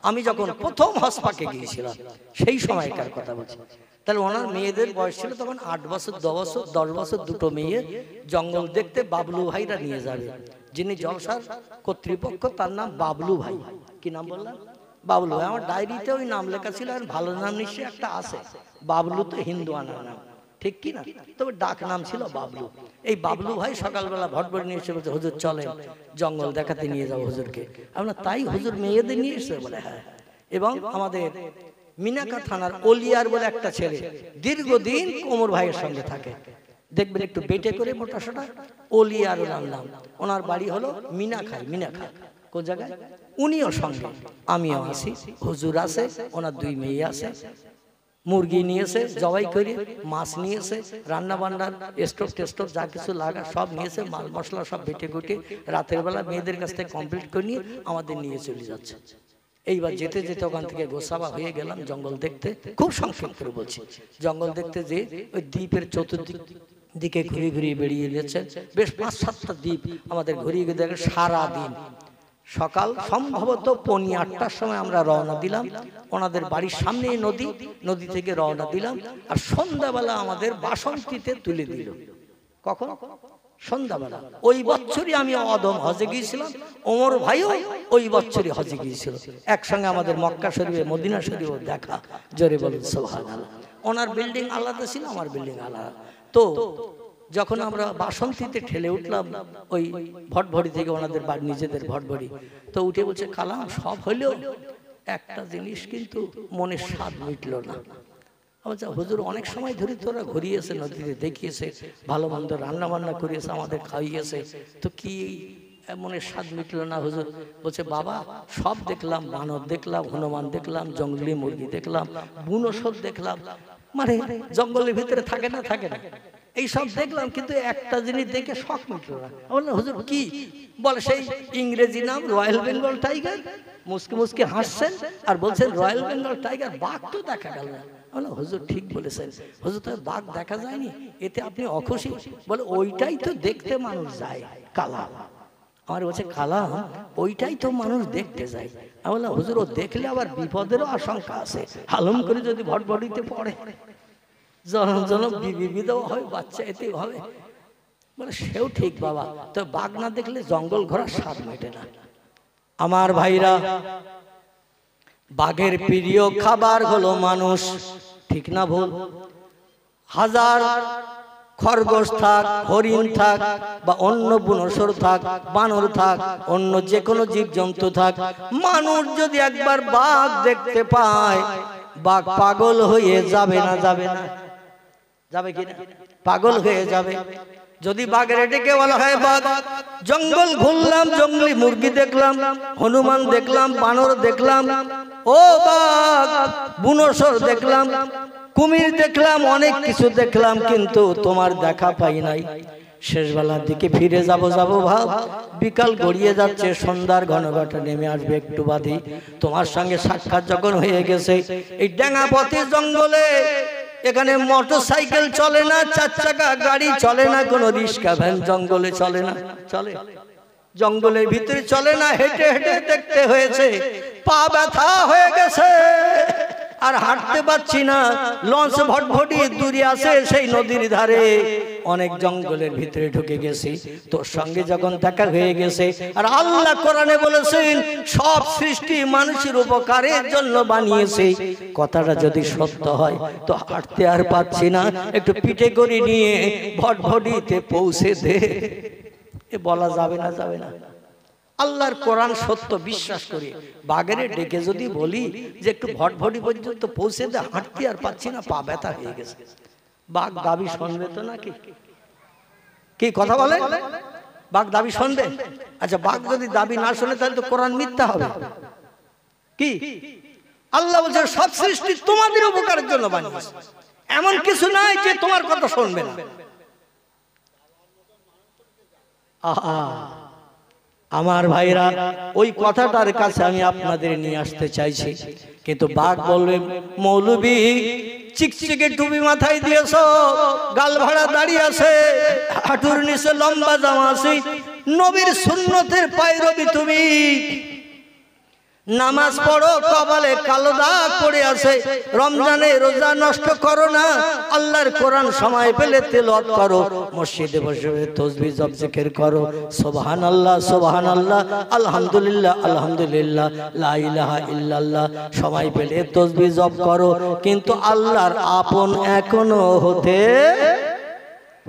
আমি যখন প্রথম হজ পাকে গিয়েছিলাম সেই সময়কার কথা বলছি। তাহলে ওনার মেয়েদের বয়স ছিল তখন 8 বছর, 10 বছর। দুটো মেয়ে জঙ্গল দেখতে বাবলু ভাইরা নিয়ে যাবে। যিনি জলসার কর্তৃপক্ষ তার নাম বাবলু ভাই। কি নাম বললাম? বাবলু ভাই। আমার ডায়েরিতে ওই নাম লেখা ছিল, আর ভালো নাম নিশ্চয়ই একটা আছে। বাবলু তো হিন্দু আনার নাম, ঠিক কি না? তবে ডাক নাম ছিল বাবলু। এই বাবলু ভাই সকালবেলা ভটভটি নিয়ে এসে বলছে, হুজুর চলেন জঙ্গল দেখাতে নিয়ে যাবো হুজুরকে। আমরা তাই হুজুর মেয়েদের নিয়ে এসে বলে হ্যাঁ। এবং আমাদের মিনাকা থানার ওলিয়ার বলে একটা ছেলে দীর্ঘদিন ওমর ভাইয়ের সঙ্গে থাকে, দেখবেন একটু বেটে করে মোটা সোটা, ওলিয়ার ওনার নাম। ওনার বাড়ি হলো মিনাখাই। মিনাখা কোন জায়গায়? উনিও সঙ্গে, আমিও আছি, হুজুর আছে, ওনার 2 মেয়ে আছে। মুরগি নিয়েছে জবাই করে, মাছ নিয়েছে, রান্না বান্নার স্টোভ টেস্টোভ যা কিছু লাগা সব নিয়েছে, মাল মশলা সব বেটে গুটে রাতের বেলা মেয়েদের কাছ থেকে কমপ্লিট করে নিয়ে আমাদের নিয়ে চলে যাচ্ছে। এইবার যেতে যেতে ওখান থেকে গোসাবা হয়ে গেলাম জঙ্গল দেখতে। খুব সংক্ষেপ করে বলছি, জঙ্গল দেখতে যে ওই দ্বীপের চতুর্দিক দিকে ঘুরিয়ে ঘুরিয়ে বেরিয়ে গেছে, বেশ 5-7টা দ্বীপ আমাদের ঘুরিয়ে গিয়ে দেখে সারা দিন। সকাল সম্ভবত 8:15টার সময় আমরা রওনা দিলাম, ওনাদের বাড়ির সামনে নদী, নদী থেকে রওনা দিলাম। আর সন্ধ্যাবেলা আমাদের বাসন্তীতে তুলে দিল। কখন? সন্ধ্যাবেলা। ওই বছরই আমি অদম হজে গিয়েছিলাম, ওমর ভাইও ওই বছরই হজে গিয়েছিল। একসঙ্গে আমাদের মক্কা শরীফে, মদিনা শরীফে দেখা। জোরে বলুন সুবহানাল্লাহ। ওনার বিল্ডিং আলাদা ছিল, আমার বিল্ডিং আলাদা। তো যখন আমরা বাসন্তীতে ঠেলে উঠলাম ওই ভটভটি থেকে, ওনাদের বাড়ি নিজেদের ভটভটি, তো উঠে বলছে, কালাম সব হইলেও একটা জিনিস কিন্তু মনের স্বাদ মিটল না। আচ্ছা হুজুর, অনেক সময় ধরে তোরা ঘুরিয়েছে, নদীতে দেখিয়েছে, ভালো মন্দ রান্না বান্না করিয়েছে, আমাদের খাইয়েছে, তো কি মনের স্বাদ মিটল না হুজুর? বলছে, বাবা সব দেখলাম, বানর দেখলাম, হনুমান দেখলাম, জঙ্গলি মুরগি দেখলাম, বুনোসর দেখলাম, মানে জঙ্গলের ভিতরে থাকে না, থাকে না, এই সব দেখলাম, কিন্তু একটা জিনিস দেখে শখ মিটল না। বললাম, হুজুর কি? বলে, সেই ইংরেজি নাম রয়্যাল বেঙ্গল টাইগার। মুসকে মুসকে হাসছেন আর বলছেন রয়্যাল বেঙ্গল টাইগার, বাঘ তো দেখা গেল না। বলে, হুজুর ঠিক বলেছেন। হুজুর, তো বাঘ দেখা যায়নি, এতে আপনি অখুশি? বলে, ওইটাই তো দেখতে মানুষ যায়, কালা। আমার বলছে, কালা ওইটাই তো মানুষ দেখতে যায়। আমি বললাম, হুজুর ও দেখলে আবার বিপদেরও আশঙ্কা আছে, হালুম করে যদি ভটভটিতে পড়ে, জনম জনম বিবিধও হয়, বাচ্চা এতে হবে। বলে, সেও ঠিক বাবা, তো বাঘ না দেখলে জঙ্গল ঘোরার স্বাদ মেটে না। আমার ভাইরা, বাঘের প্রিয় খাবার হলো মানুষ, ঠিক না ভুল? হাজার খরগোশ থাক, হরিণ থাক, বা অন্য বুনোসর থাক, বানর থাক, অন্য যে কোনো জীবজন্তু থাক, মানুষ যদি একবার বাঘ দেখতে পায়, বাঘ পাগল হয়ে যাবে না? যাবে না? যাবে কিনা? পাগল হয়ে যাবে। যদি বাঘের ডেকে বলা হয়, বাঘ, জঙ্গল ঘুরলাম, জঙ্গলি মুরগি দেখলাম, হনুমান দেখলাম, বানর দেখলাম, ও বাঘ, বুনোসর দেখলাম, কুমির দেখলাম, অনেক কিছু দেখলাম, কিন্তু তোমার দেখা পাই নাই। শেষবেলার দিকে ফিরে যাব ভাব, বিকাল গড়িয়ে যাচ্ছে, সন্ধ্যার ঘন ঘটা নেমে আসবে একটু বাদে। তোমার সঙ্গে সাক্ষাৎ যখন হয়ে গেছে, এই ডাঙা পথে জঙ্গলে, এখানে মোটরসাইকেল চলে না, 4 চাকা গাড়ি চলে না, কোনো রিক্সা ভ্যান জঙ্গলে চলে না। চলে জঙ্গলের ভিতরে চলে না, হেঁটে হেঁটে দেখতে হয়েছে, পা ব্যথা হয়ে গেছে, আর হাঁটতে পারছি না। লঞ্চ ভটভটি দূরে আছে সেই নদীর ধারে, অনেক জঙ্গলের ভিতরে ঢুকে গেছি। তোর সঙ্গে যখন দেখা হয়ে গেছে, আর আল্লাহ কোরআনে বলেছেন সব সৃষ্টি মানুষের উপকারের জন্য বানিয়েছে, কথাটা যদি সত্য হয় তো হাঁটতে আর পাচ্ছি না, একটু পিঠে করে নিয়ে ভটভটিতে পৌঁছে দে। এ বলা যাবে না? যাবে না। আল্লাহর কোরআন সত্য বিশ্বাস করি, বাগেরে ডেকে যদি বলি যে একটু ভটভটি পর্যন্ত পৌঁছে দে, হাঁটতে আর পাচ্ছি না, পা ব্যথা হয়ে গেছে, বাঘ দাবি শুনবে তো নাকি? কি কথা বলে? বাঘ দাবি শুনবে? আচ্ছা, বাঘ যদি দাবি না শুনে তাহলে তো কোরআন মিথ্যা হবে। কি আল্লাহ বলছে সব সৃষ্টি তোমাদের উপকারের জন্য বানিয়েছে, এমন কিছু নাই যে তোমার কথা শুনবে না। আমার ভাইরা, ওই কথাটার কাছে আমি আপনাদের নিয়ে আসতে চাইছি, কিন্তু বাঘ বলবে মৌলবী চিকচিকে টুপি মাথায় দিয়েছো, গাল ভাড়া দাঁড়িয়ে আছে, হাঁটুর নিচে লম্বা জামা আছে, নবীর সুন্নতের পায়রবি তুমি, নামাজ পড়ো, কপালে কালো দাগ পড়ে আছে, রমজানে রোজা নষ্ট করো না, আল্লাহর কোরআন সময় পেলে তেলাওয়াত করো, মসজিদে বসে তাসবিহ জপ জিকির করো, সুবহানাল্লাহ সুবহানাল্লাহ, আলহামদুলিল্লাহ আলহামদুলিল্লাহ, লা ইলাহা ইল্লাল্লাহ, সময় পেলে তাসবিহ জপ করো, কিন্তু আল্লাহর আপন এখনো হতে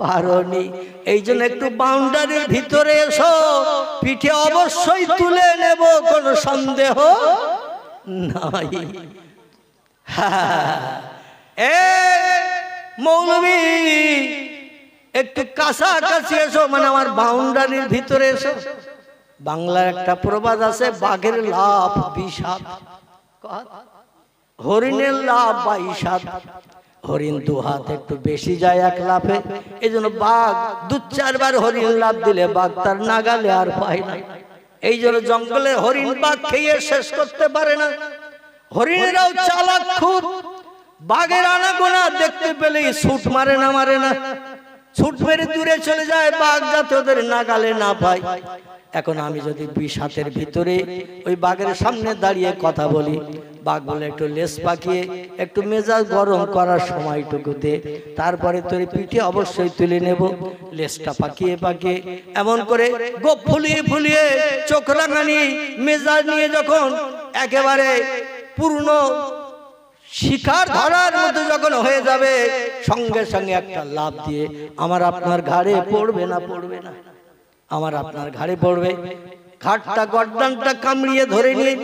পারোনি। এই জন্য একটু বাউন্ডারির ভিতরে এসো, পিঠে অবশ্যই তুলে নেব, কোনো সন্দেহ নাই। এ মৌলবী একটু কাছাকাছি এসো, মানে আমার বাউন্ডারির ভিতরে এসো। বাংলার একটা প্রবাদ আছে, বাঘের লাভ 20 হাত, হরিণের লাভ 22 হাত। হরিণ 2 হাত একটু বেশি যায় 1 লাফে, এই জন্য বাঘ 2-4 বার হরিণ লাফ দিলে বাঘ তার নাগালে আর পায় না। এই জন্য জঙ্গলে হরিণ বাঘ খেয়ে শেষ করতে পারে না। হরিণেরাও চালাক খুব, বাঘের আনাগোনা দেখতে পেলেই ছুট মারে না, ছুট মেরে দূরে চলে যায়, বাঘ যাতে ওদের নাগালে না পায়। এখন আমি যদি 20 হাতের ভিতরে ওই বাঘের সামনে দাঁড়িয়ে কথা বলি, বাঘ বলে একটু লেজ পাকিয়ে একটু মেজাজ গরম করার সময়টুকুতে, তারপরে তোর পিঠে অবশ্যই তুলে নেব, লেজটা পাকিয়ে এমন করে গোপ ফুলিয়ে চোখ রাঙানি মেজাজ নিয়ে যখন একেবারে পূর্ণ শিকার ধরার মতো যখন হয়ে যাবে, সঙ্গে সঙ্গে একটা লাফ দিয়ে আমার আপনার ঘাড়ে পড়বে না, আমার আপনার ঘাড়ে পড়বে, ঘাটটা গর্দানটা কামড়িয়ে ধরে নিয়ে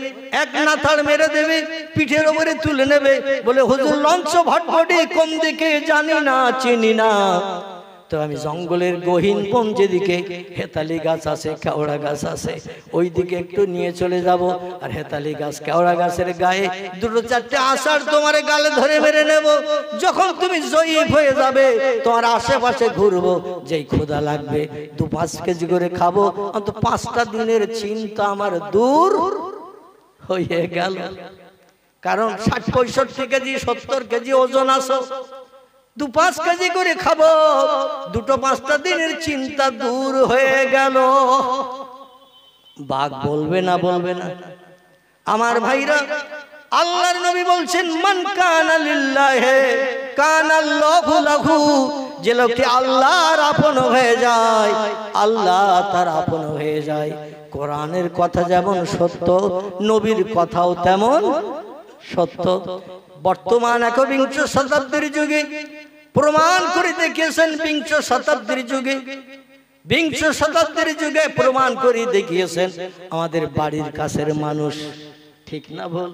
এক নাথাড় মেরে দেবে, পিঠের উপরে তুলে নেবে, বলে হুজুর লঞ্চ ভটভটি কোন দিকে জানি না, চিনি না। তো আমি জঙ্গলের গহীন বন যেদিকে হেতালি গাছ আছে, কেওড়া গাছ আছে, ওই দিকে একটু নিয়ে চলে যাব, আর হেতালি গাছ কেওড়া গাছের গায়ে 2-4টে আষাঢ় তোমার গালে ধরে মেরে নেব। যখন তুমি জয়ীফ হয়ে যাবে, তোমার আশেপাশে ঘুরবো, যেই ক্ষুধা লাগবে 2-5 কেজি করে খাবো, অন্তত 5টা দিনের চিন্তা আমার দূর হয়ে গেল। কারণ 60-65 কেজি 70 কেজি ওজন আছে, 2-5 কেজি করে খাবো, 2-5টা দিনের চিন্তা দূর হয়ে গেল। বাঘ বলবে না? আমার ভাইরা, আল্লাহর নবী বলছেন মান কানা লিল্লাহি কানাল্লাহু লাহু, যে লোকটি আল্লাহর আপন হয়ে যায়, আল্লাহ তার আপন হয়ে যায়। কোরআনের কথা যেমন সত্য, নবীর কথাও তেমন সত্য। বর্তমান 21 শতাব্দীর যুগে প্রমাণ করে দেখিয়েছেন, 20 শতাব্দীর যুগে প্রমাণ করে দেখিয়েছেন। আমাদের বাড়ির কাছের মানুষ, ঠিক না ভুল?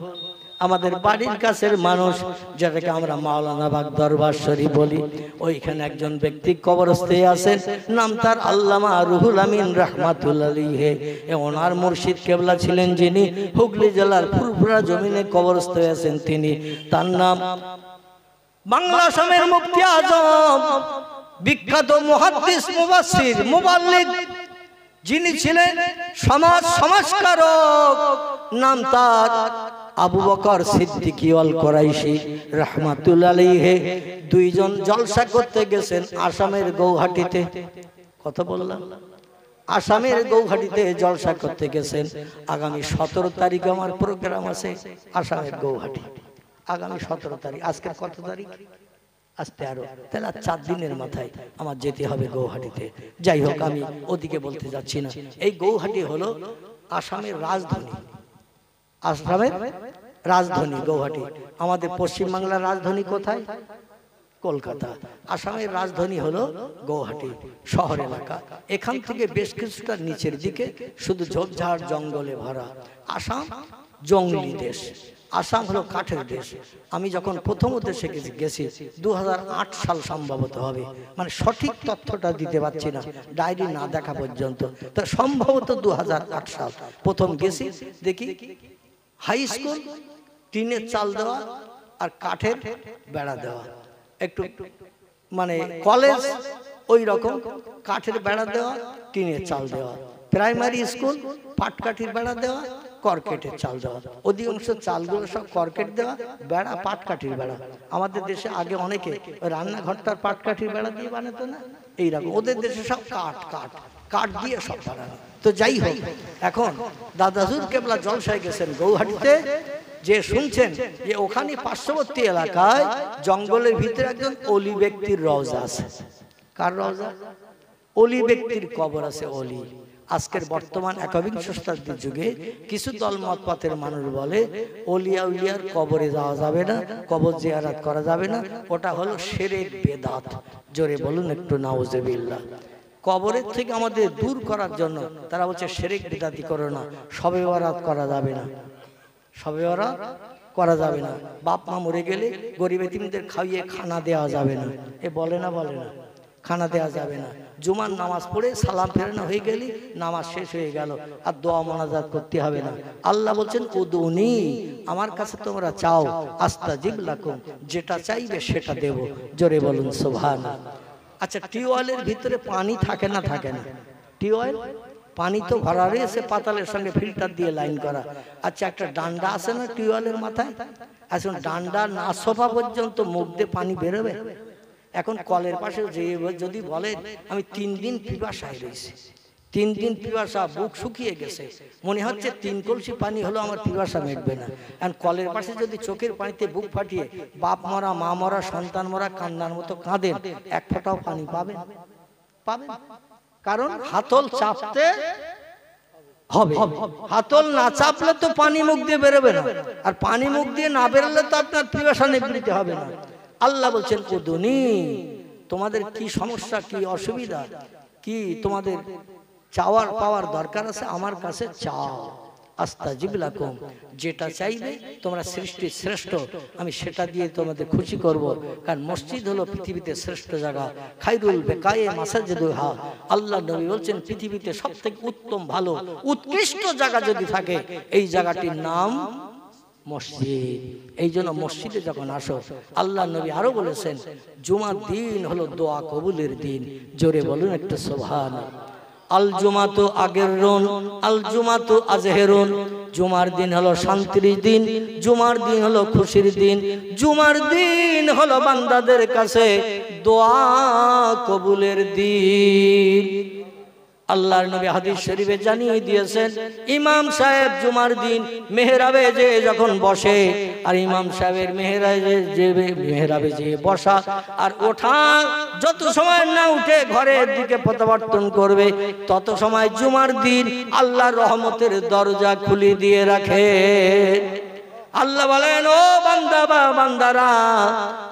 আমাদের বাড়ির কাছের মানুষ, যেটাকে আমরা মাওলানা বাগ দরবার শরীফ বলি, ওইখানে একজন ব্যক্তি কবরস্থ আছেন, নাম তার আল্লামা রুহুল আমিন রাহমাতুল্লাহ আলাইহি। ওনার মুর্শিদ কেবলা ছিলেন যিনি, হুগলি জেলার ফুরফুরা জমিনে কবরস্থ আছেন তিনি। তার নাম বাংলা আসামের মুফতি আজম বিখ্যাত মুহাদ্দিস মুফাসসির মুবাল্লিগ যিনি ছিলেন সমাজ সংস্কারক, নাম তার আবু বকর সিদ্দিকী আল কুরাইশি রাহমাতুল্লাহ আলাইহি। দুইজন জলসা করতে গেছেন আসামের গৌহাটিতে। কথা বললাম, আসামের গৌহাটিতে জলসা করতে গেছেন। আগামী 17 তারিখে আমার প্রোগ্রাম আছে আসামের গৌহাটি, আগামী 17 তারিখ। আজকে কত তারিখ? আজ 13। তাহলে 4 দিনের মাথায় আমার যেতে হবে গৌহাটিতে। যাই হোক, আমি ওদিকে বলতে যাচ্ছি না। এই গৌহাটি হলো আসামের রাজধানী, আসামের রাজধানী গৌহাটি। আমাদের পশ্চিমবাংলার রাজধানী কোথায়? কলকাতা। আসামের রাজধানী হলো গৌহাটি শহর এলাকা। এখান থেকে বেশ কিছুটা নিচের দিকে শুধু ঝোপঝাড় জঙ্গলে ভরা। আসাম জঙ্গলি দেশ, আসাম হলো কাঠের দেশ। আমি যখন প্রথম দেশে গেছি 2008 সাল সম্ভবত হবে, মানে সঠিক তথ্যটা দিতে পারছি না ডায়েরি না দেখা পর্যন্ত, তো সম্ভবত 2008 সাল প্রথম গেছি। দেখি হাই স্কুল টিনের চাল দেওয়া আর কাঠের বেড়া দেওয়া, একটু মানে কলেজ ওই রকম কাঠের বেড়া দেওয়া টিনের চাল দেওয়া। প্রাইমারি স্কুল পাটকাঠির বেড়া দেওয়া, কর্কেটের চাল দেওয়া। অধিকাংশ চালগুলো সব কর্কেট দেওয়া, বেড়া পাটকাঠির বেড়া। আমাদের দেশে আগে অনেকে রান্নাঘরটার পাটকাঠির বেড়া দিয়ে বানাতো না, এইরকম। ওদের দেশে সব কাঠ কাঠ কাঠ দিয়ে সব বানানো। তো যাই হোক, এখন দাদা হুজুর কেবলা জলসায় গেছেন গৌহাটিতে, যে শুনছেন যে ওখানে পার্শ্ববর্তী এলাকায় জঙ্গলের ভিতরে একজন অলি ব্যক্তির রওজা আছে। কার রওজা? অলি ব্যক্তির কবর আছে। অলি আজকের বর্তমান 21 শতাব্দীর যুগে কিছু দলমত পথের মানুষ বলে অলিয়া উলিয়ার কবরে যাওয়া যাবে না, কবর জিয়ারত করা যাবে না, ওটা হলো শিরক বেদাত। জোরে বলুন একটু নাউজুবিল্লাহ। কবরের থেকে আমাদের দূর করার জন্য তারা বলছে শিরক বিদাতি করো না, শবে বরাত করা যাবে না, শবে বরাত করা যাবে না, বাপ মা মরে গেলে গরিব এতিমদের খাইয়ে খানা দেওয়া যাবে না। এ বলে না, বলে না, খানা দেওয়া যাবে না। জুমার নামাজ পড়ে সালাম ফেরানো হয়ে গেলে নামাজ শেষ হয়ে গেল, আর দোয়া মোনাজাত করতে হবে না। আল্লাহ বলছেন উদুনি, আমার কাছে তোমরা চাও, আস্তাজিব লাকুম, যেটা চাইবে সেটা দেব। জোরে বলুন সুবহানাল্লাহ। আচ্ছা, টিউবওয়েলের ভিতরে পানি থাকে না? থাকে না। টিউবওয়েল পানি তো ভরা রয়েছে পাতালের সঙ্গে ফিল্টার দিয়ে লাইন করা। আচ্ছা, একটা ডান্ডা আছে না টিউবওয়েলের মাথায়? এখন ডান্ডা না সোফা পর্যন্ত মুখ দিয়ে পানি বেরোবে? এখন কলের পাশে যে যদি বলেন আমি 3 দিন পিপাসায় রয়েছি, 3 দিন পিপাসা, বুক শুকিয়ে গেছে, মনে হচ্ছে 3 কলসি পানি হলো আমার পিপাসা মিটবে না। এখন কলের পাশে যদি চোখের পানিতে বুক ফাটিয়ে বাপ মরা মা মরা সন্তান মরা কান্নার মতো কাঁদেন, এক ফোঁটাও পানি পাবেন? পাবেন? কারণ হাতল চাপতে হবে, হাতল না চাপলে তো পানি মুখ দিয়ে বেরোবে না, আর পানি মুখ দিয়ে না বেরোলে তো আপনার পিপাসা নিবৃত্তি হবে না। আল্লাহ বলছেন উদুনি, তোমাদের কি সমস্যা, কি অসুবিধা, কি তোমাদের চাওয়ার পাওয়ার দরকার আছে, আমার কাছে চাও, আস্তাজিব লাকুম, যেটা চাইবে তোমরা সৃষ্টির শ্রেষ্ঠ, আমি সেটা দিয়ে তোমাদের খুশি করব। কারণ মসজিদ হলো পৃথিবীতে শ্রেষ্ঠ জায়গা, খায়রুল বেকায়ে মাসাজিদুহা। আল্লাহ নবী বলছেন পৃথিবীতে সবথেকে উত্তম ভালো উৎকৃষ্ট জায়গা যদি থাকে এই জায়গাটির নাম মসজিদ। এই জন্য মসজিদে যখন আসো, আল্লাহ নবী আরো বলেছেন জুমার দিন হলো দোয়া কবুলের দিন। জোরে বলুন একটু সুবহানাল্লাহ। আল জুমাতু আগেরুন আল জুমাতু আজহেরুন, জুমার দিন হলো শান্তির দিন, জুমার দিন হলো খুশির দিন, জুমার দিন হলো বান্দাদের কাছে দোয়া কবুলের দিন। আল্লাহর নবী হাদিস শরীফে জানিয়ে দিয়েছেন ইমাম সাহেব জুমার দিন মেহরাবে যে যখন বসে, আর ইমাম সাহেবের মেহরাবে যে বসা আর ওঠা, যত সময় না উঠে ঘরের দিকে প্রত্যাবর্তন করবে তত সময় জুমার দিন আল্লাহর রহমতের দরজা খুলে দিয়ে রাখে। আল্লাহ বলেন ও বান্দা বা বান্দারা,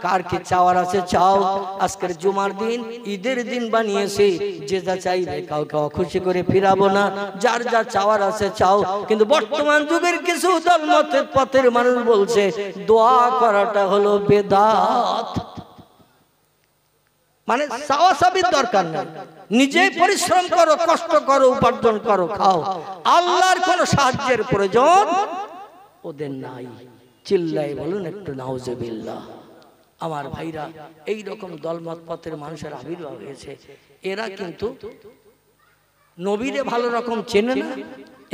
কার কি চাওয়ার আছে চাও। আজকের জুমার দিন ঈদের দিন বানিয়েছি, যে যা চাইবে কাউকে অখুশি করে ফিরাবো না, যার যা চাওয়ার আছে চাও। কিন্তু বর্তমান যুগের কিছু দলমতের পথের মানুষ বলছে দোয়া করাটা হলো বেদাত, মানে চাওয়া চাবির দরকার নেই, নিজেই পরিশ্রম করো, কষ্ট করো, উপার্জন করো, খাও, আল্লাহর কোনো সাহায্যের প্রয়োজন ওদের নাই। চিল্লাই বলুন একটু নাউজুবিল্লাহ। আমার ভাইরা, এই রকম দলমত পথের মানুষের আবির্ভাব হয়েছে। এরা কিন্তু নবীরে ভালো রকম চেনে না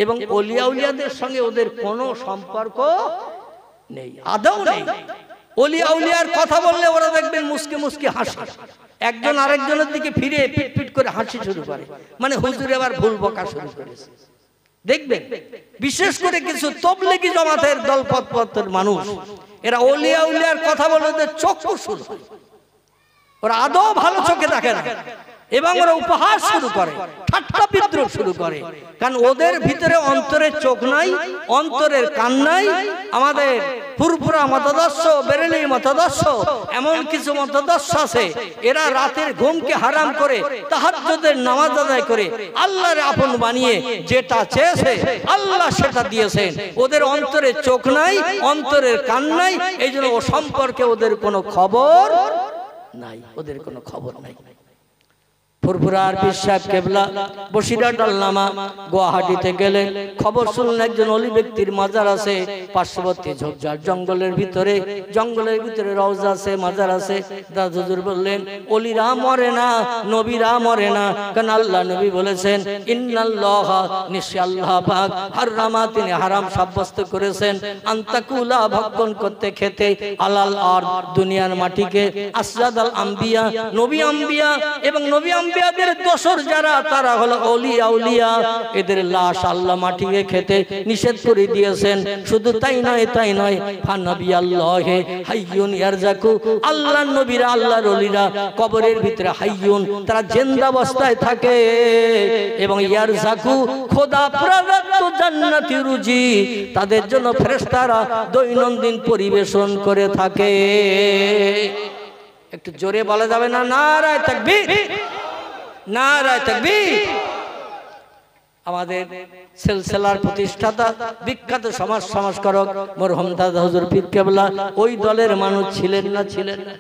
এবং অলিয়া উলিয়াদের সঙ্গে ওদের কোনো সম্পর্ক নেই, আদৌ নেই। অলিয়া উলিয়ার কথা বললে ওরা দেখবেন মুসকে মুসকে হাসে, একজন আরেকজনের দিকে ফিরে পিট পিট করে হাসি শুরু করে, মানে হুজুর এবার ভুল বকা শুরু করেছে। দেখবেন বিশেষ করে কিছু তবলিগি জামাতের দলপথের মানুষ, এরা অলিয়া উলিয়ার কথা বলে ওদের চক্ষু শুরু হয়, ওরা আদৌ ভালো চোখে দেখে না এবং ওরা উপহাস শুরু করে, ঠাট্টা বিদ্রুপ শুরু করে, কারণ ওদের ভিতরে অন্তরের চোখ নাই, অন্তরের কান নাই। আমাদের ফুরফুরা মতাদর্শ, বেরেলি মতাদর্শ, এমন কিছু মতাদর্শ আছে, এরা রাতের ঘুমকে হারাম করে তাহাজ্জুদের নামাজ আদায় করে আল্লাহর আপন বানিয়ে যেটা চেয়েছে আল্লাহ সেটা দিয়েছেন। ওদের অন্তরের চোখ নাই, অন্তরের কান নাই, এই জন্য ও সম্পর্কে ওদের কোনো খবর নাই, ওদের কোনো খবর নাই। ফুরফুরার পীর সাহেব কেবলা বসিরহাট আল্লামা গুয়াহাটিতে গেলেন, খবর শুনলেন একজন অলি ব্যক্তির মাজার আছে পার্শ্ববর্তী ঝোপঝাড় জঙ্গলের ভিতরে, জঙ্গলের ভিতরে রওজা আছে, মাজার আছে। দাদা হুজুর বললেন অলিরা মরে না, নবীরা মরে না, কারণ আল্লাহ নবী বলেছেন ইন্নাল্লাহা, নিশ্চয় আল্লাহ পাক হারামা, তিনি হারাম সাব্যস্ত করেছেন, আন্তাকুলা, ভক্ষণ করতে খেতে, আলাল আর দুনিয়ার মাটিকে, আসরাদাল আম্বিয়া, নবী আম্বিয়া এবং নবী আম্বিয়াদের দোসর যারা, তারা হলো ওলিয়া উলিয়া, এদের লাশ আল্লাহ মাটিকে খেতে নিষেধ করে দিয়েছেন। শুধু তাই নয়, তাই নয়, ফানবী আল্লাহে হাইয়ুন ইয়ারজাকু, আল্লাহর নবীরা, আল্লাহর ওলিরা কবরের ভিতরে হাইয়ুন, তারা জিন্দা অবস্থায় থাকে এবং ইয়ারজাকু, খোদা প্রদত্ত জান্নাতি রুজি তাদের জন্য ফেরেশতারা দৈনন্দিন পরিবেশন করে থাকে। একটু জোরে বলা যাবে না? নারায়ে তাকবীর, নারায়ে তাকবীর। আমাদের সিলসিলার প্রতিষ্ঠাতা, বিখ্যাত সমাজ সংস্কারক মরহুম দাদা হুজুর পীর কেবলা ওই দলের মানুষ ছিলেন না? ছিলেন না।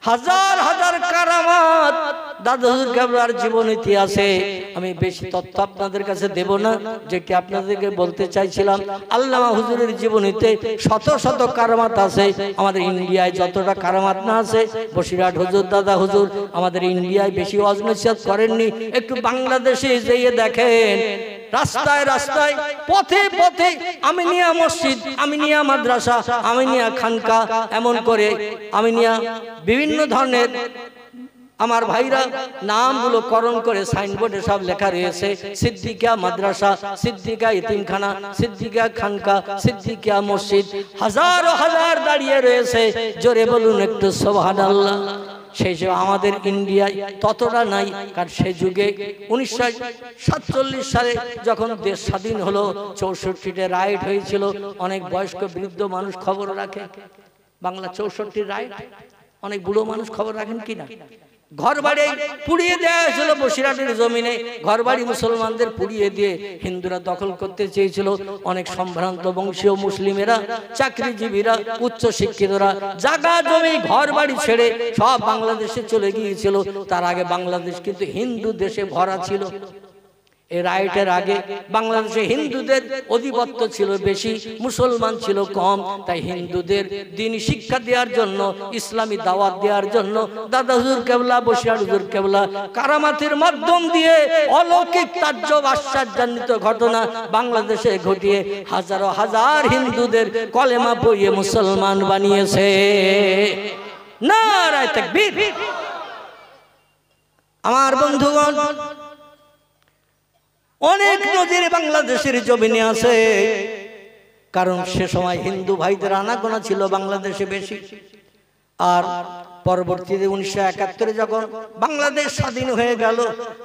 হাজার হাজার কারামাত দাদা হুজুর কেবলার জীবন ইতিহাসে। আমি বেশি তথ্য আপনাদের কাছে দেব না, যেটি আপনাদেরকে বলতে চাইছিলাম, আল্লামা হুজুরের জীবনীতে শত শত কারামাত আছে। আমাদের ইন্ডিয়ায় যতটা কারামাত না আছে, বসিরহাট হুজুর, দাদা হুজুর আমাদের ইন্ডিয়ায় বেশি ওয়াজ নসিহত করেননি। একটু বাংলাদেশে যেয়ে দেখেন, রাস্তায় রাস্তায়, পথে পথে আমিনিয়া মসজিদ, আমিনিয়া মাদ্রাসা, আমিনিয়া খানকা, এমন করে আমিনিয়া বিভিন্ন ধরনের আমার ভাইরা নামগুলো করণ করে সাইনবোর্ডে সব লেখা রয়েছে, সিদ্দিকা মাদ্রাসা, সিদ্দিকা ইতিমখানা, সিদ্দিকা খানকা, সিদ্দিকা মসজিদ, হাজার হাজার দাঁড়িয়ে রয়েছে। জোরে বলুন একটু সুবহানাল্লাহ। সেই যে আমাদের ইন্ডিয়ায় ততটা নাই, কারণ সেই যুগে 1947 সালে যখন দেশ স্বাধীন হলো, 64তে রাইট হয়েছিল। অনেক বয়স্ক বৃদ্ধ মানুষ খবর রাখে, বাংলা 64 রাইট, অনেক বুড়ো মানুষ খবর রাখেন কিনা? ঘর বাড়ি পুড়িয়ে দেওয়া হয়েছিল বসিরহাটের জমিনে, ঘর বাড়ি মুসলমানদের পুড়িয়ে দিয়ে হিন্দুরা দখল করতে চেয়েছিল। অনেক সম্ভ্রান্ত বংশীয় মুসলিমেরা, চাকরিজীবীরা, উচ্চ শিক্ষিতরা জায়গা জমি ঘর বাড়ি ছেড়ে সব বাংলাদেশে চলে গিয়েছিল। তার আগে বাংলাদেশ কিন্তু হিন্দু দেশে ভরা ছিল। এই রাইটের আগে বাংলাদেশে হিন্দুদের আধিপত্য ছিল বেশি, মুসলমান ছিল কম। তাই হিন্দুদের দ্বীন শিক্ষা দেওয়ার জন্য, ইসলামী দাওয়াত দেওয়ার জন্য দাদা হুজুর কেবলা, বসিরহাট হুজুর কেবলা কারামাতের মাধ্যম দিয়ে অলৌকিক তাজ্জব আশ্চর্যান্বিত ঘটনা বাংলাদেশে ঘটিয়ে হাজারো হাজার হিন্দুদের কলেমা পড়িয়ে মুসলমান বানিয়েছে। নারায়ে তাকবীর। আমার বন্ধুগণ, অনেক নজির বাংলাদেশের জমিনে আছে, কারণ সে সময় হিন্দু ভাইদের আনাগোনা ছিল বাংলাদেশে বেশি। আর পরবর্তীতে 1971 যখন বাংলাদেশ স্বাধীন হয়ে গেল,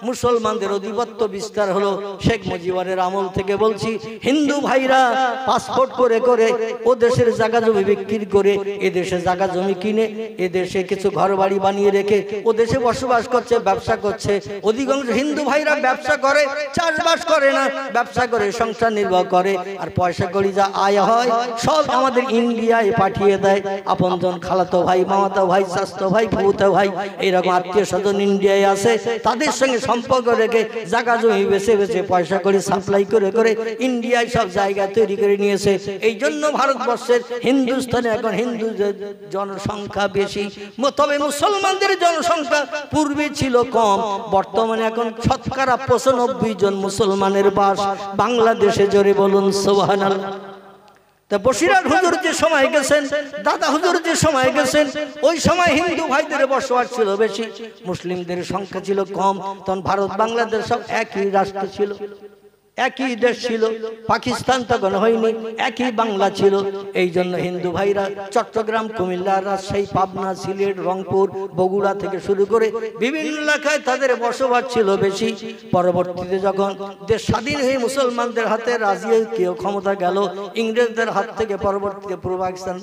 মুসলমানদের আধিপত্য বিস্তার হলো। শেখ মুজিবের আমল থেকে বলছি, হিন্দু ভাইরা পাসপোর্ট করে করে ও দেশের জায়গা জমি বিক্রি করে এ দেশে জায়গা জমি কিনে এ দেশে কিছু ঘর বাড়ি বানিয়ে রেখে ও দেশে বসবাস করছে, ব্যবসা করছে। অধিকাংশ হিন্দু ভাইরা ব্যবসা করে, চাষবাস করে না, ব্যবসা করে সংসার নির্বাহ করে। আর পয়সা করি যা আয় হয় সব আমাদের ইন্ডিয়ায় পাঠিয়ে দেয়। আপনজন, খালাতো ভাই, মামাতো ভাই, খালাতো ভাই, ফুফুতো ভাই, এইরকম আত্মীয় স্বজন ইন্ডিয়ায় আছে, তাদের সঙ্গে সম্পর্ক রেখে জায়গা জমি বেছে বেছে পয়সা করে সাপ্লাই করে করে ইন্ডিয়ায় সব জায়গা তৈরি করে নিয়েছে। এই জন্য ভারতবর্ষের হিন্দুস্তানে এখন হিন্দুদের জনসংখ্যা বেশি, তবে মুসলমানদের জনসংখ্যা পূর্বে ছিল কম। বর্তমানে এখন শতকরা 95 জন মুসলমানের বাস বাংলাদেশে। জোরে বলুন সুবহানাল্লাহ। তা বসিরহাট হুজুর যে সময় গেছেন, দাদা হুজুর যে সময় গেছেন, ওই সময় হিন্দু ভাইদের বসবাস ছিল বেশি, মুসলিমদের সংখ্যা ছিল কম। তখন ভারত বাংলাদেশ সব একই রাষ্ট্র ছিল, একই দেশ ছিল। পাকিস্তান তখন হয়নি, একই বাংলা ছিল। এই জন্য হিন্দু ভাইরা চট্টগ্রাম, কুমিল্লা, রাজশাহী, পাবনা, সিলেট, রংপুর, বগুড়া থেকে শুরু করে বিভিন্ন এলাকায় তাদের বসবাস ছিল বেশি। পরবর্তীতে যখন দেশ স্বাধীন হয়ে মুসলমানদের হাতে রাজিয়ার ক্ষমতা গেল, ইংরেজদের হাত থেকে পরবর্তীতে পূর্ব পাকিস্তান,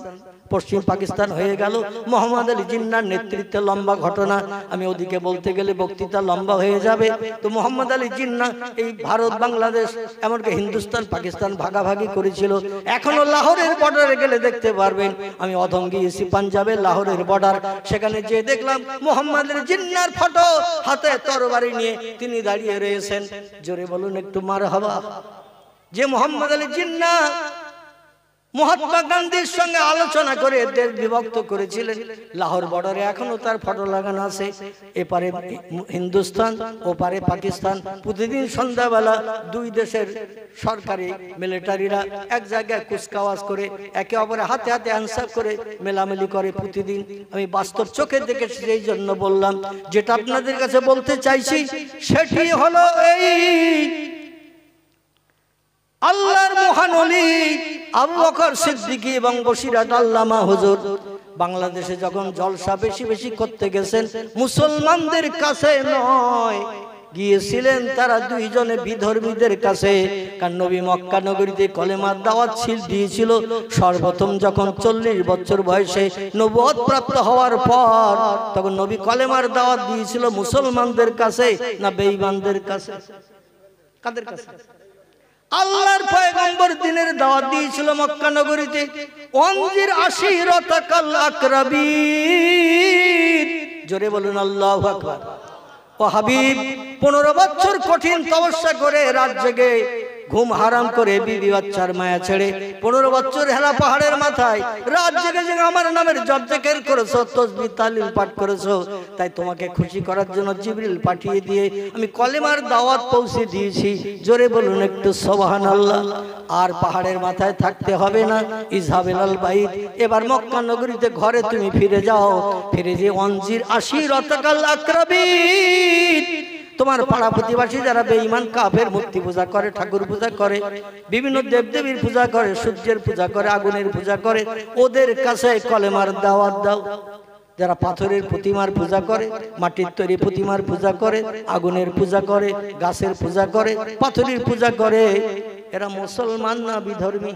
পশ্চিম পাকিস্তান হয়ে গেল। মোহাম্মদ আলী জিন্নাহর নেতৃত্বে লম্বা ঘটনা, আমি ওদিকে বলতে গেলে বক্তৃতা লম্বা হয়ে যাবে। তো মোহাম্মদ আলী জিন্নাহ এই ভারত বাংলাদেশ এমনকি হিন্দুস্তান পাকিস্তান ভাগাভাগি করেছিল। এখনো লাহোরের বর্ডারে গেলে দেখতে পারবেন, আমি অধম গিয়েছি পাঞ্জাবের লাহোরের বর্ডার, সেখানে যে দেখলাম মোহাম্মদ আলী জিন্নাহর ফটো, হাতে তরবারি নিয়ে তিনি দাঁড়িয়ে রয়েছেন। জোরে বলুন একটু মারহাবা। যে মোহাম্মদ আলী জিন্নাহ মহাত্মা গান্ধীর সঙ্গে আলোচনা করে দেশ বিভক্ত করেছিলেন, লাহোর বর্ডারে এখনো তার ফটো লাগানো আছে। এপারে হিন্দুস্তান, ওপারে পাকিস্তান। প্রতিদিন সন্ধ্যাবেলা দুই দেশের সরকারি মিলিটারিরা এক জায়গায় কুচকাওয়াজ করে একে অপরের হাতে হাতে হ্যান্ডশেক করে মেলামেলি করে প্রতিদিন। আমি বাস্তব চোখে দেখেছি, এই জন্য বললাম। যেটা আপনাদের কাছে বলতে চাইছি সেটি হলো এই, আল্লাহর মহান ওলি আবু বকর সিদ্দিকী এবং বসিরহাট আল্লামা হুজুর বাংলাদেশে যখন জলসা বেশি বেশি করতে গেছেন, মুসলমানদের কাছে নয়, গিয়েছিলেন তারা দুইজনে বিধর্মীদের কাছে। কারণ নবী মক্কা নগরীতে কলেমার দাওয়াত দিয়েছিল সর্বপ্রথম যখন 40 বছর বয়সে নবুয়ত প্রাপ্ত হওয়ার পর। তখন নবী কলেমার দাওয়াত দিয়েছিল মুসলমানদের কাছে না বেঈমানদের কাছে? কাদের কাছে? আল্লাহর পয়গম্বর দিনের দাওয়াত দিয়েছিল মক্কা নগরীতে। ওয়ানজির আশিরাতাকাল আকরাবিন। জোরে বলুন আল্লাহু আকবার। ও হাবিব 15 বছর কঠিন তপস্যা করে রাত জেগে ঘুম হারাম করে বিবি বাচ্চার মায়া ছেড়ে 15 বছর হেরা পাহাড়ের মাথায় রাত জেগে জেগে আমার নামের জপ জিকির করেছো, তাসবিহ তাহলিল পাঠ করেছো। তাই তোমাকে খুশি করার জন্য জিবরিল পাঠিয়ে দিয়ে আমি কলেমার দাওয়াত পৌঁছে দিয়েছি। জোরে বলুন একটু সুবহানাল্লাহ। আর পাহাড়ের মাথায় থাকতে হবে না, ইজহাবিলাল বাইত, এবার মক্কা নগরীতে ঘরে তুমি ফিরে যাও। ফিরে যে ওয়ানজির আশিরাতাকাল আকরাবিন, তোমার পাড়া প্রতিবাসী যারা বেঈমান কাফের মূর্তি পূজা করে, ঠাকুর পূজা করে, বিভিন্ন দেবদেবীর পূজা করে, সূর্যের পূজা করে, আগুনের পূজা করে, ওদের কাছে কলেমার দাওয়াত দাও। যারা পাথরের প্রতিমার পূজা করে, মাটির তৈরি প্রতিমার পূজা করে, আগুনের পূজা করে, গাছের পূজা করে, পাথরের পূজা করে, এরা মুসলমান না বিধর্মী?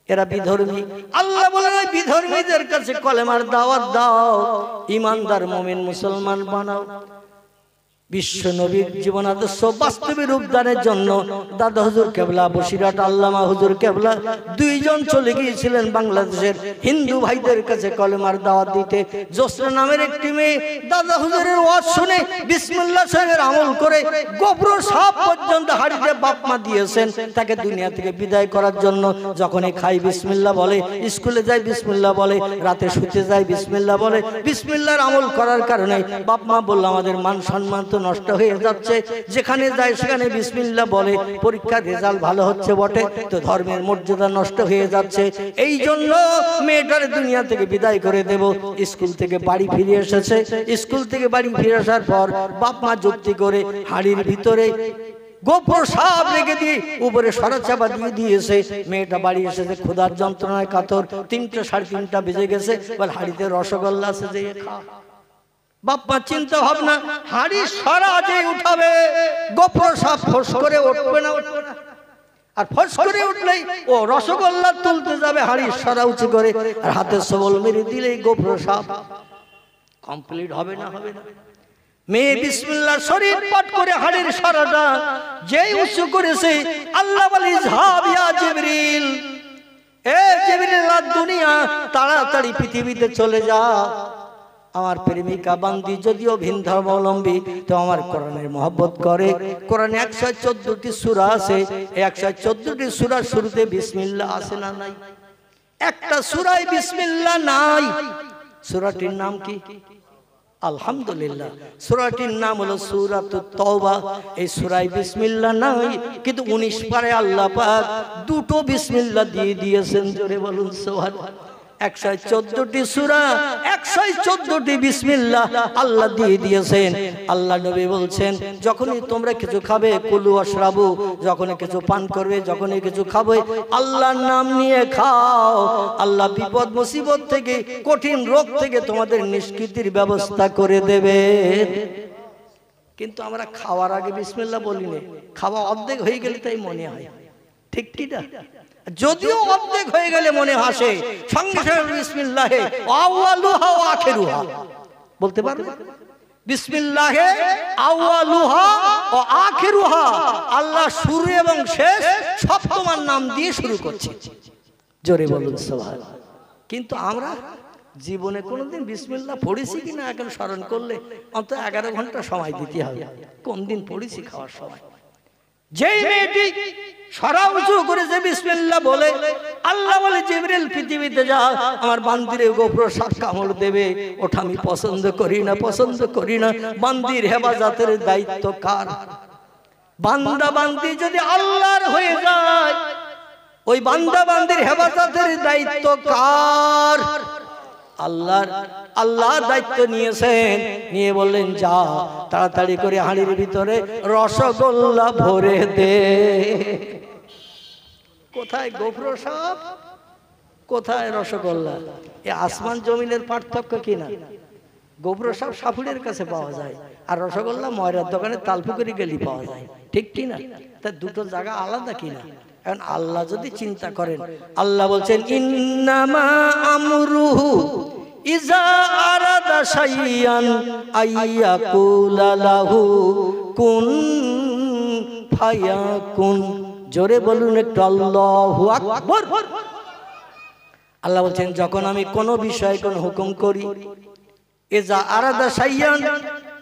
এরা বিধর্মী। আল্লাহ বলেন বিধর্মীদের কাছে কলেমার দাওয়াত দাও, ইমানদার মুমিন মুসলমান বানাও। বিশ্ব নবীর জীবন আদর্শ বাস্তবে রূপদানের জন্য দাদা হুজুর কেবলা, বসিরহাট আল্লামা হুজুর কেবলা দুইজন চলে গিয়েছিলেন বাংলাদেশের হিন্দু ভাইদের কাছে কলেমার দাওয়াত দিতে। জোসরা নামের একটি মেয়ে দাদা হুজুরের ওয়াজ শুনে বিসমিল্লাহ শরীফের আমল করে গোবর সাপ পর্যন্ত হাড়িতে বাপ মা দিয়েছেন তাকে দুনিয়া থেকে বিদায় করার জন্য। যখনই খাই বিসমিল্লাহ বলে, স্কুলে যায় বিসমিল্লাহ বলে, রাতে শুতে যায় বিসমিল্লাহ বলে। বিসমিল্লাহর আমল করার কারণে বাপ মা বলল আমাদের মান সম্মান তো নষ্ট হয়ে যাচ্ছে, যেখানে যায় সেখানে বিসমিল্লাহ বলে, পরীক্ষার রেজাল্ট ভালো হচ্ছে বটে, তো ধর্মের মর্যাদা নষ্ট হয়ে যাচ্ছে। এই জন্য মেয়েটার দুনিয়া থেকে বিদায় করে দেব। স্কুল থেকে বাড়ি ফিরে এসেছে। স্কুল থেকে বাড়ি ফিরে আসার পর বাপ মা যুক্তি করে হাড়ির ভিতরে গোবর সাপ রেখে দিয়ে উপরে সরাচাপা দিয়ে দিয়েছে। মেয়েটা বাড়ি এসেছে ক্ষুধার যন্ত্রণায় কাতর। 3টা 3:30 বেজে গেছে, বলে হাড়িতে রসগোল্লা আছে, যে খা। বাপ্পা চিন্তা ভাবনা, হাড়ি সরা যে উঠাবে গোবর সাপ ফস করে উঠবে না, আর ফস করে উঠলেই ও রসগোল্লা তুলতে যাবে, হাড়ি সরা উঁচু করে আর হাতে সবল মেরে দিলেই গোবর সাপ কমপ্লিট হবে না, হবে না। মেয়ে বিসমিল্লাহ শরীফ পাঠ করে হাড়ির সরাটা যেই উঁচু করেছে, আল্লাহ বলে ইযহাব ইয়া জিবরিল, এ জিবরিল দুনিয়া তাড়াতাড়ি পৃথিবীতে চলে যা। আমার প্রেমিকা বান্দি যদিও ভিন ধর্মাবলম্বী, তো আমার কোরআনের মহব্বত করে। কোরআনে 114টি সূরা আছে, এই 114টি সূরার শুরুতে বিসমিল্লাহ আছে না নাই? একটা সূরায় বিসমিল্লাহ নাই। সূরাটির নাম কি? আলহামদুলিল্লাহ। সূরাটির নাম হলো সূরাতুত তাওবা। এই সূরায় বিসমিল্লাহ নাই, কিন্তু 19 পারে আল্লাহ পাক দুটো বিসমিল্লাহ দিয়ে দিয়েছেন। জোরে বলুন সুবহানাল্লাহ। 114টি সূরা, 114টি বিসমিল্লাহ আল্লাহ দিয়ে দিয়েছেন। আল্লাহ নবী বলছেন, যখনই তোমরা কিছু খাবে, কুলু ওয়াশরাবু, যখনই কিছু পান করবে, যখনই কিছু খাবে, আল্লাহর নাম নিয়ে খাও। আল্লাহ বিপদ মুসিবত থেকে, কঠিন রোগ থেকে তোমাদের নিষ্কৃতির ব্যবস্থা করে দেবেন। কিন্তু আমরা খাওয়ার আগে বিসমিল্লাহ বলি না, খাওয়া অর্ধেক হয়ে গেলে তাই মনে হয়, ঠিক কি না? যদিও অর্ধেক হয়ে গেলে মনে হাসে, সঙ্গে সঙ্গে বিসমিল্লাহে আউয়ালুহা ওয়া আখিরুহা বলতে পারবে? বিসমিল্লাহে আউয়ালুহা ওয়া আখিরুহা, আল্লাহ শুরু এবং শেষ সব তোমার নাম দিয়ে শুরু করছে। জোরে বলুন সুবহানাল্লাহ। কিন্তু আমরা জীবনে কোনোদিন বিসমিল্লাহ পড়েছি কিনা এখন স্মরণ করলে অন্তত 11 ঘন্টা সময় দিতে হবে। কোন দিন পড়েছি খাওয়ার সময়? যেই মেয়েটি সারা উঁচু করে যে বিসমিল্লাহ বলে, আল্লাহ বলে জিবরিল পৃথিবীতে যা, আমার বান্দিরে গোপ্র সাত কামড় দেবে, ওটা আমি পছন্দ করি না, পছন্দ করি না। বান্দির হেফাজতের দায়িত্ব কার? বান্দা বান্দি যদি আল্লাহর হয়ে যায়, ওই বান্দা বান্দির হেফাজতের দায়িত্ব কার? আল্লাহর। আল্লাহ দায়িত্ব নিয়েছেন, নিয়ে বললেন যা তাড়াতাড়ি করে হাঁড়ির ভিতরে রসগোল্লা ভরে দে। কোথায় গোপ্র সাপ, কোথায় রসগোল্লা? এ আসমান জমিনের পার্থক্য কিনা? গোপ্র সাপ সাপুড়ের কাছে পাওয়া যায়, আর রসগোল্লা ময়রার দোকানে তালপুকুরি গেলি পাওয়া যায়, ঠিক কিনা? তা দুটো জায়গা আলাদা কিনা? এখন আল্লাহ যদি চিন্তা করেন, আল্লাহ বলছেন ইন্নামা আমরুহু ইজা আরাদা শাইয়ান আইয়াকুলা লাহু কুন ফায়াকুন। জোরে বলুন একটু আল্লাহু আকবার। আল্লাহ বলছেন, যখন আমি কোনো বিষয়ে কোনো হুকুম করি, ইজা আরাদা শাইয়ান,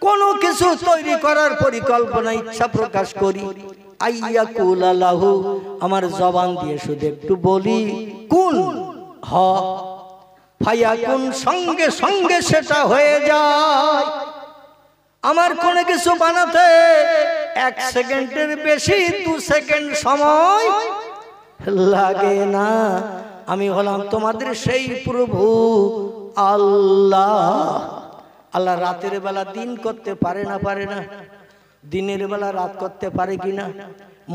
কোনো কিছু তৈরি করার পরিকল্পনা ইচ্ছা প্রকাশ করি, আইয়াকুলা লাহু, আমার জবান দিয়ে শুধু একটু বলি কুন, হ, ফায়াকুন, সঙ্গে সঙ্গে সেটা হয়ে যায়। আমার কোনো কিছু বানাতে 1 সেকেন্ডের বেশি 2 সেকেন্ড সময় লাগে না। আমি হলাম তোমাদের সেই প্রভু আল্লাহ। আল্লাহ রাতের বেলা দিন করতে পারে না? পারে না? দিনের বেলা রাত করতে পারে কিনা?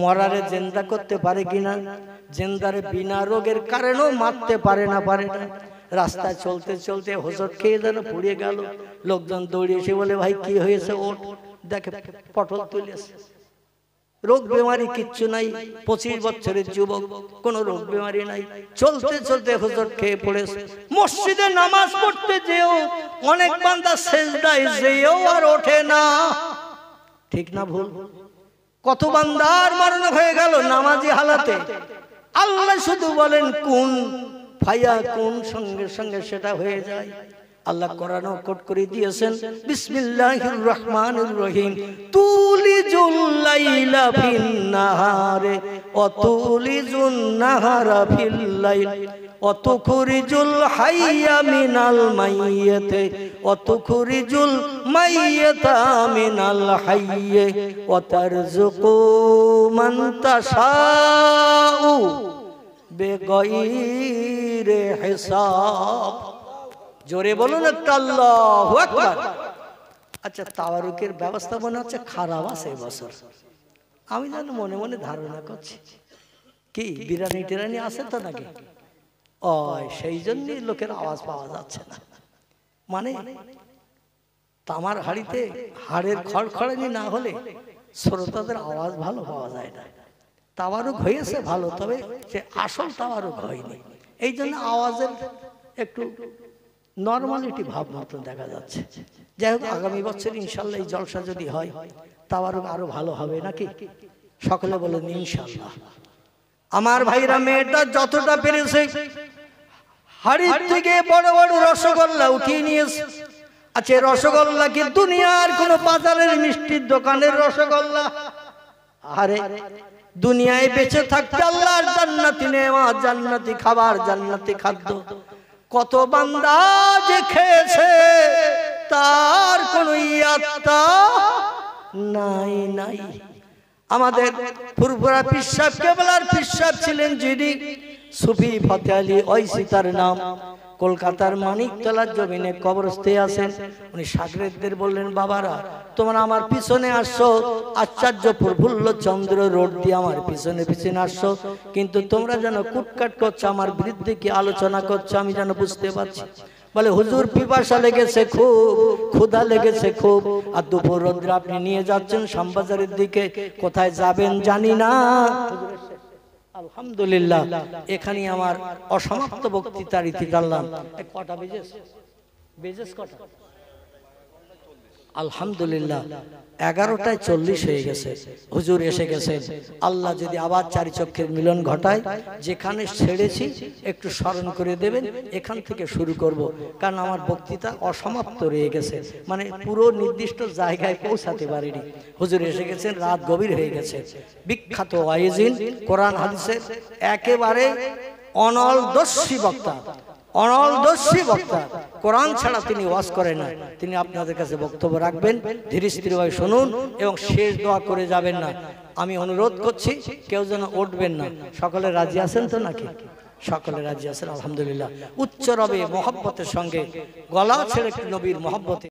মরারে জিন্দা করতে পারে কিনা? জিন্দারে বিনা রোগের কারণেও মারতে পারে না? পারে না? রাস্তায় চলতে চলতে হোঁচট খেয়ে যেন পড়ে গেল, লোকজন দৌড়ে এসে বলে ভাই কি হয়েছে, ওঠ, দেখে পটল তুলেছে। রোগ বেমারি কিচ্ছু নাই, 25 বছরের যুবক, কোনো রোগ বেমারি নাই, চলতে চলতে হোঁচট খেয়ে পড়েছে। মসজিদে নামাজ পড়তে যেও অনেক বান্দা সেজদায় যেও আর ওঠে না, ঠিক না ভুল? কত বান্দার মরণ হয়ে গেল নামাজি হালাতে। আল্লাহ শুধু বলেন কুন ফায়াকুন, সঙ্গে সঙ্গে সেটা হয়ে যায়। আল্লাহ কোরআনও কোট করে দিয়েছেন, বিসমিল্লাহির রহমানির রহিম, তুলিজুল লাইলা ফিন নাহারে ওয়া তুলিজুন নাহারা ফিল লাইল ওয়া তুখরিজুল হাইয়া মিনাল মাইয়্যিতি ওয়া তুখরিজুল মাইয়্যিতা মিনাল হাইয়্যি ওয়া তারযুকু মান তাশাউ বেগাইরে হিসাব। জোরে বলুন একটা আল্লাহু আকবার। আচ্ছা, তাওয়ারুকের ব্যবস্থা মনে হচ্ছে খারাপ আছে এবছর, আমি যেন মনে মনে ধারণা করছি। কি বিরিয়ানি টিরানি আছে তো নাকি? ও সেই জন্যই লোকের আওয়াজ পাওয়া যাচ্ছে না। মানে তামার হাড়িতে হাড়ের খড়খড়ানি না হলে শ্রোতাদের আওয়াজ ভালো পাওয়া যায় না। তাওয়ারুক হয়েছে ভালো, তবে সে আসল তাওয়ারুক হয়নি, এই জন্য আওয়াজের একটু নরমালিটি ভাব মতন দেখা যাচ্ছে। যাই হোক, আগামী বছর ইনশাল্লাহ এই জলসা যদি হয়, তাওয়ারুক আরো ভালো হবে নাকি? সকলে বলেন ইনশাল্লাহ। আমার ভাইরা, মেয়েটা যতটা পেরেছে হাড়ির থেকে বড় বড় রসগোল্লা উঠিয়ে নিয়েছে, আচ্ছা রসগোল্লা কি দুনিয়ার কোন বাজারের মিষ্টির দোকানের রসগোল্লা? আরে দুনিয়ায় বেঁচে থাকতে আল্লাহর জান্নাতি নেওয়াজ, জান্নাতি খাবার, জান্নাতি খাদ্য কত বান্দা যে খেয়েছে তার কোন ইয়াত্তা নাই নাই। আমাদের ফুরফুরা পীর সাহেব কেবলার পীর সাহেব ছিলেন যিনি সুফি ফতে আলী ওয়াইসি তার নাম, কলকাতার মানিকতলার জমিনে কবরস্থে আছেন। উনি সাগরেদদের বললেন, বাবারা তোমরা আমার পিছনে আসছো, আচার্য প্রফুল্ল চন্দ্র রোড দিয়ে আমার পিছনে পিছনে আসছো, কিন্তু তোমরা যেন কুটকাট করছো, আমার বিরুদ্ধে কি আলোচনা করছো আমি যেন বুঝতে পারছি। বলে হুজুর পিপাসা লেগেছে খুব, ক্ষুধা লেগেছে খুব, আর দুপুর রোদ্রে আপনি নিয়ে যাচ্ছেন শ্যামবাজারের দিকে, কোথায় যাবেন জানি না। আলহামদুলিল্লাহ এখানে আমার অসমাপ্ত বক্তৃতার ইতি টানলাম। কটা বেজেস কটা? আলহামদুলিল্লাহ 11টায় 40 হয়ে গেছে। হুজুর এসে গেছেন। আল্লাহ যদি আবার চারি চক্ষের মিলন ঘটায়, যেখানে ছেড়েছি একটু স্মরণ করে দেবেন, এখান থেকে শুরু করব, কারণ আমার বক্তৃতা অসমাপ্ত রয়ে গেছে, মানে পুরো নির্দিষ্ট জায়গায় পৌঁছাতে পারিনি। হুজুর এসে গেছেন, রাত গভীর হয়ে গেছে। বিখ্যাত ওয়াইজিন, কোরআন হাদিসের একেবারে অনলদর্শী বক্তা, অনলদর্শী বক্তা। কোরআন ছাড়া তিনি ওয়াজ করেন না। তিনি আপনাদের কাছে বক্তব্য রাখবেন, ধীরে স্থিরভাবে শুনুন এবং শেষ দোয়া করে যাবেন না। আমি অনুরোধ করছি কেউ যেন উঠবেন না। সকলে রাজি আছেন তো নাকি? সকলে রাজি আছেন? আলহামদুলিল্লাহ। উচ্চ রবে মহব্বতের সঙ্গে গলা ছেড়ে নবীর মহব্বতে